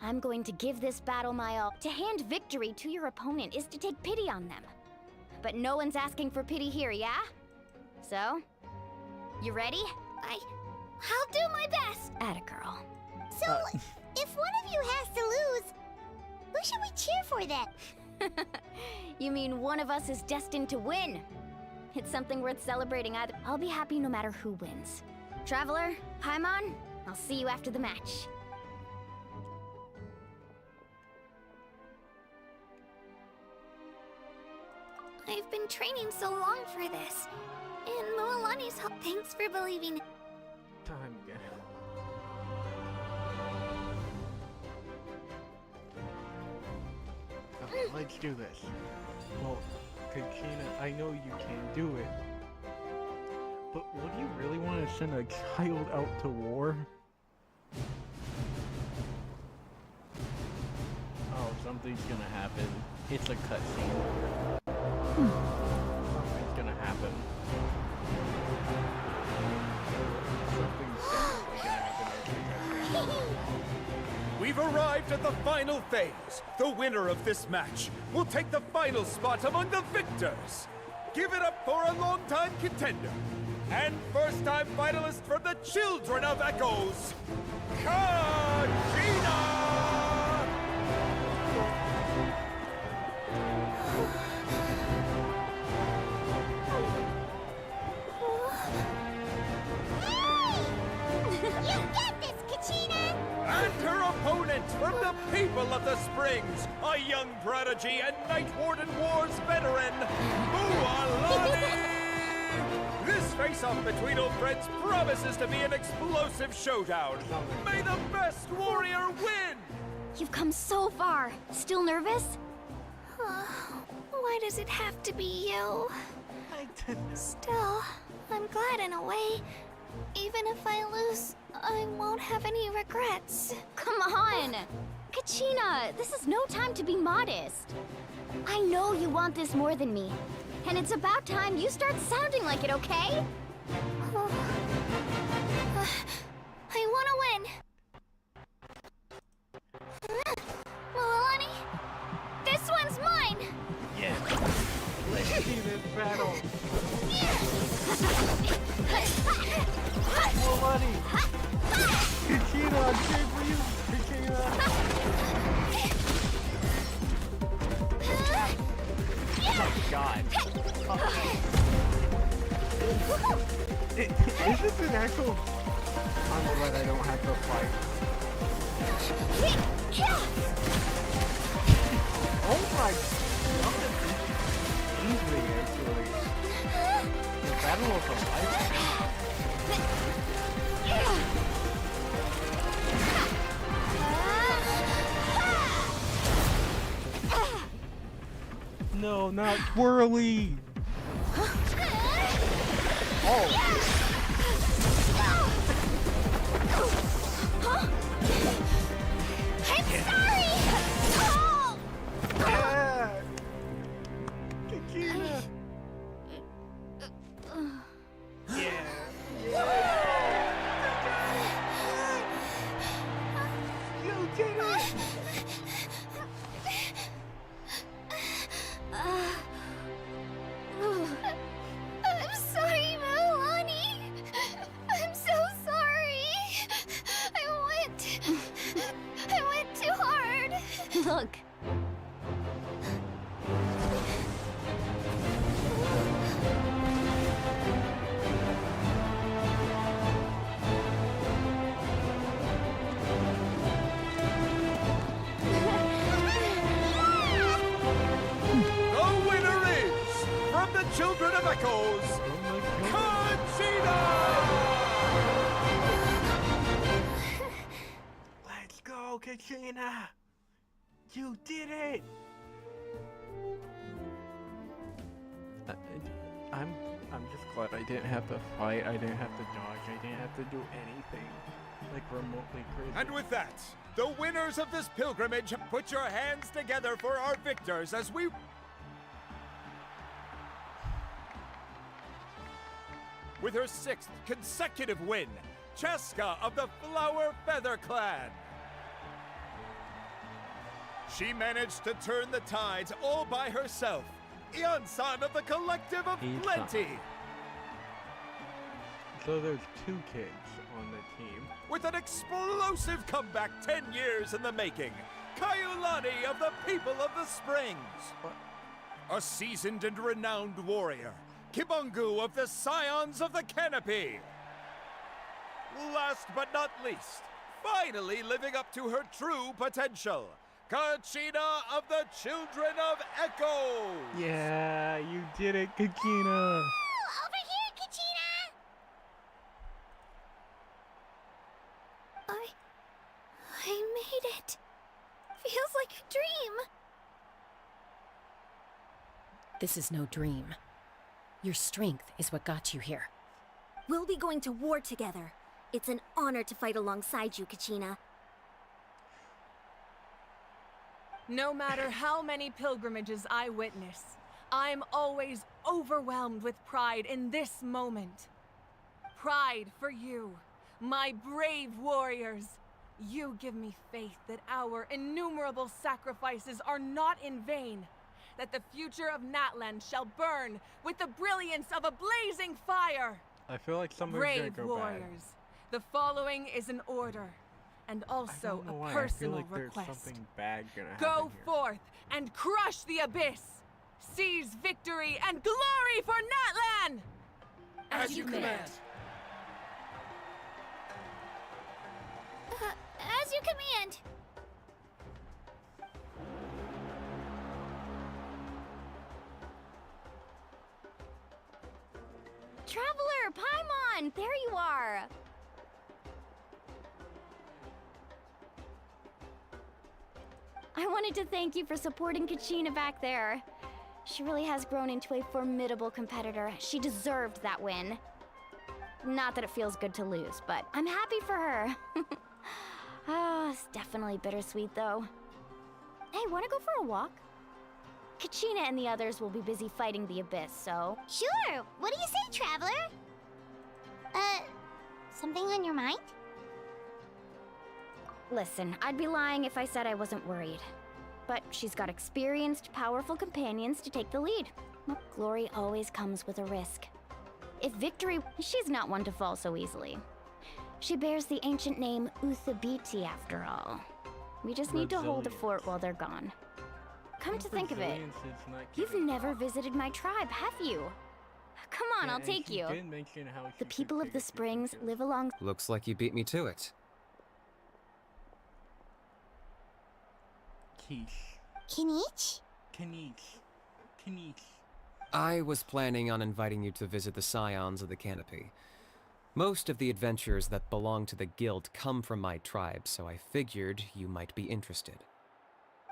I'm going to give this battle my all. To hand victory to your opponent is to take pity on them. But no one's asking for pity here, yeah? So, you ready? I'll do my best! Atta girl. So, if one of you has to lose, who should we cheer for then? You mean one of us is destined to win? It's something worth celebrating either. I'll be happy no matter who wins. Traveler, Paimon, I'll see you after the match. I've been training so long for this. And Moalani's help. Thanks for believing. Time again. Let's do this. Well, Kachina, I know you can do it. But would you really want to send a child out to war? Oh, something's gonna happen. It's a cutscene. Something's gonna happen. Something's definitely gonna happen. We've arrived at the final phase. The winner of this match will take the final spot among the victors. Give it up for a long-time contender and first-time finalist from the Children of Echoes, Kachina! You get this, Kachina! And her opponent from the people of the Springs, a young prodigy and Night Warden Wars veteran, Moalani! This face-off between old friends promises to be an explosive showdown. May the best warrior win! You've come so far. Still nervous? Why does it have to be you? Still, I'm glad in a way. Even if I lose, I won't have any regrets. Come on! Kachina, this is no time to be modest. I know you want this more than me. And it's about time you start sounding like it, okay? I want to win. Moalani, this one's mine. Yeah. Let's see this battle. Moalani! Kachina, I'm here for you! Kachina! Oh god. Is this an actual... I'm glad I don't have to fight. Oh my god. Easily, actually. The battle of the life. No, not twirly! Oh! I'm sorry! Oh! Yeah! Kachina! Yeah! You did it! I'm sorry, Moalani. I'm so sorry. I went too hard. Look. The winner is, from the Children of Echoes, Kachina! Let's go, Kachina! You did it! I'm just glad I didn't have to fight, I didn't have to dodge, I didn't have to do anything like remotely crazy. And with that, the winners of this pilgrimage, put your hands together for our victors as we... With her 6th consecutive win, Cheska of the Flower Feather Clan. She managed to turn the tides all by herself. Ian-san of the Collective of Ian-san. Plenty. So there's 2 kids on the team. With an explosive comeback 10 years in the making, Kaiulani of the People of the Springs. A seasoned and renowned warrior, Kibungu of the Scions of the Canopy. Last but not least, finally living up to her true potential, Kachina of the Children of Echo! Yeah, you did it, Kachina! Over here, Kachina! I made it. Feels like a dream. This is no dream. Your strength is what got you here. We'll be going to war together. It's an honor to fight alongside you, Kachina. No matter how many pilgrimages I witness, I'm always overwhelmed with pride in this moment. Pride for you, my brave warriors. You give me faith that our innumerable sacrifices are not in vain, that the future of Natlan shall burn with the brilliance of a blazing fire. I feel like something's Brave gonna go warriors, the following is an order, and also a bad. personal I feel like request. there's something bad gonna happen Go here. forth and crush the abyss! Seize victory and glory for Natlan! As you command. As you command. Traveler, Paimon, there you are. I wanted to thank you for supporting Kachina back there. She really has grown into a formidable competitor. She deserved that win. Not that it feels good to lose, but I'm happy for her. It's definitely bittersweet, though. Hey, wanna go for a walk? Kachina and the others will be busy fighting the Abyss, so... Sure! What do you say, Traveler? Something on your mind? Listen, I'd be lying if I said I wasn't worried. But she's got experienced, powerful companions to take the lead. Well, glory always comes with a risk. If victory... She's not one to fall so easily. She bears the ancient name Uthabiti, after all. We just need to hold a fort while they're gone. Come to think of it, you've never visited my tribe, have you? Come on, I'll take you. The people of the Springs live along... Looks like you beat me to it. Kinich? Kinich. I was planning on inviting you to visit the Scions of the Canopy. Most of the adventurers that belong to the guild come from my tribe, so I figured you might be interested.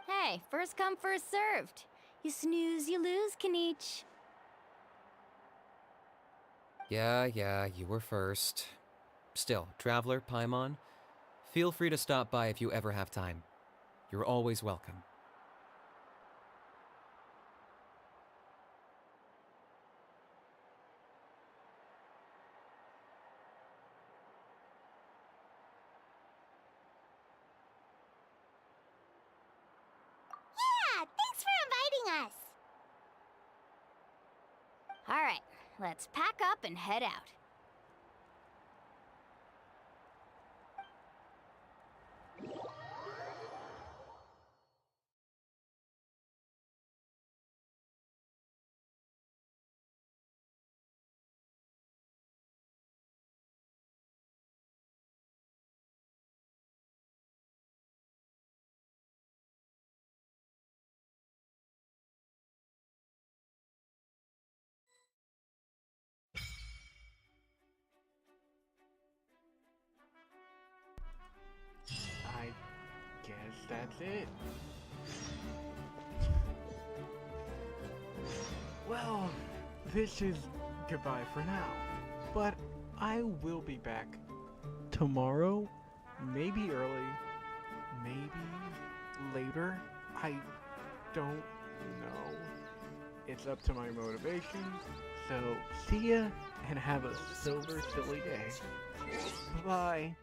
Hey, first come, first served. You snooze, you lose, Kinich. Yeah, you were first. Still, Traveler, Paimon, feel free to stop by if you ever have time. You're always welcome. Yeah, thanks for inviting us. All right, let's pack up and head out. I guess that's it. Well, this is goodbye for now. But I will be back tomorrow, maybe early, maybe later. I don't know. It's up to my motivation. So, see ya and have a silver silly day. Bye.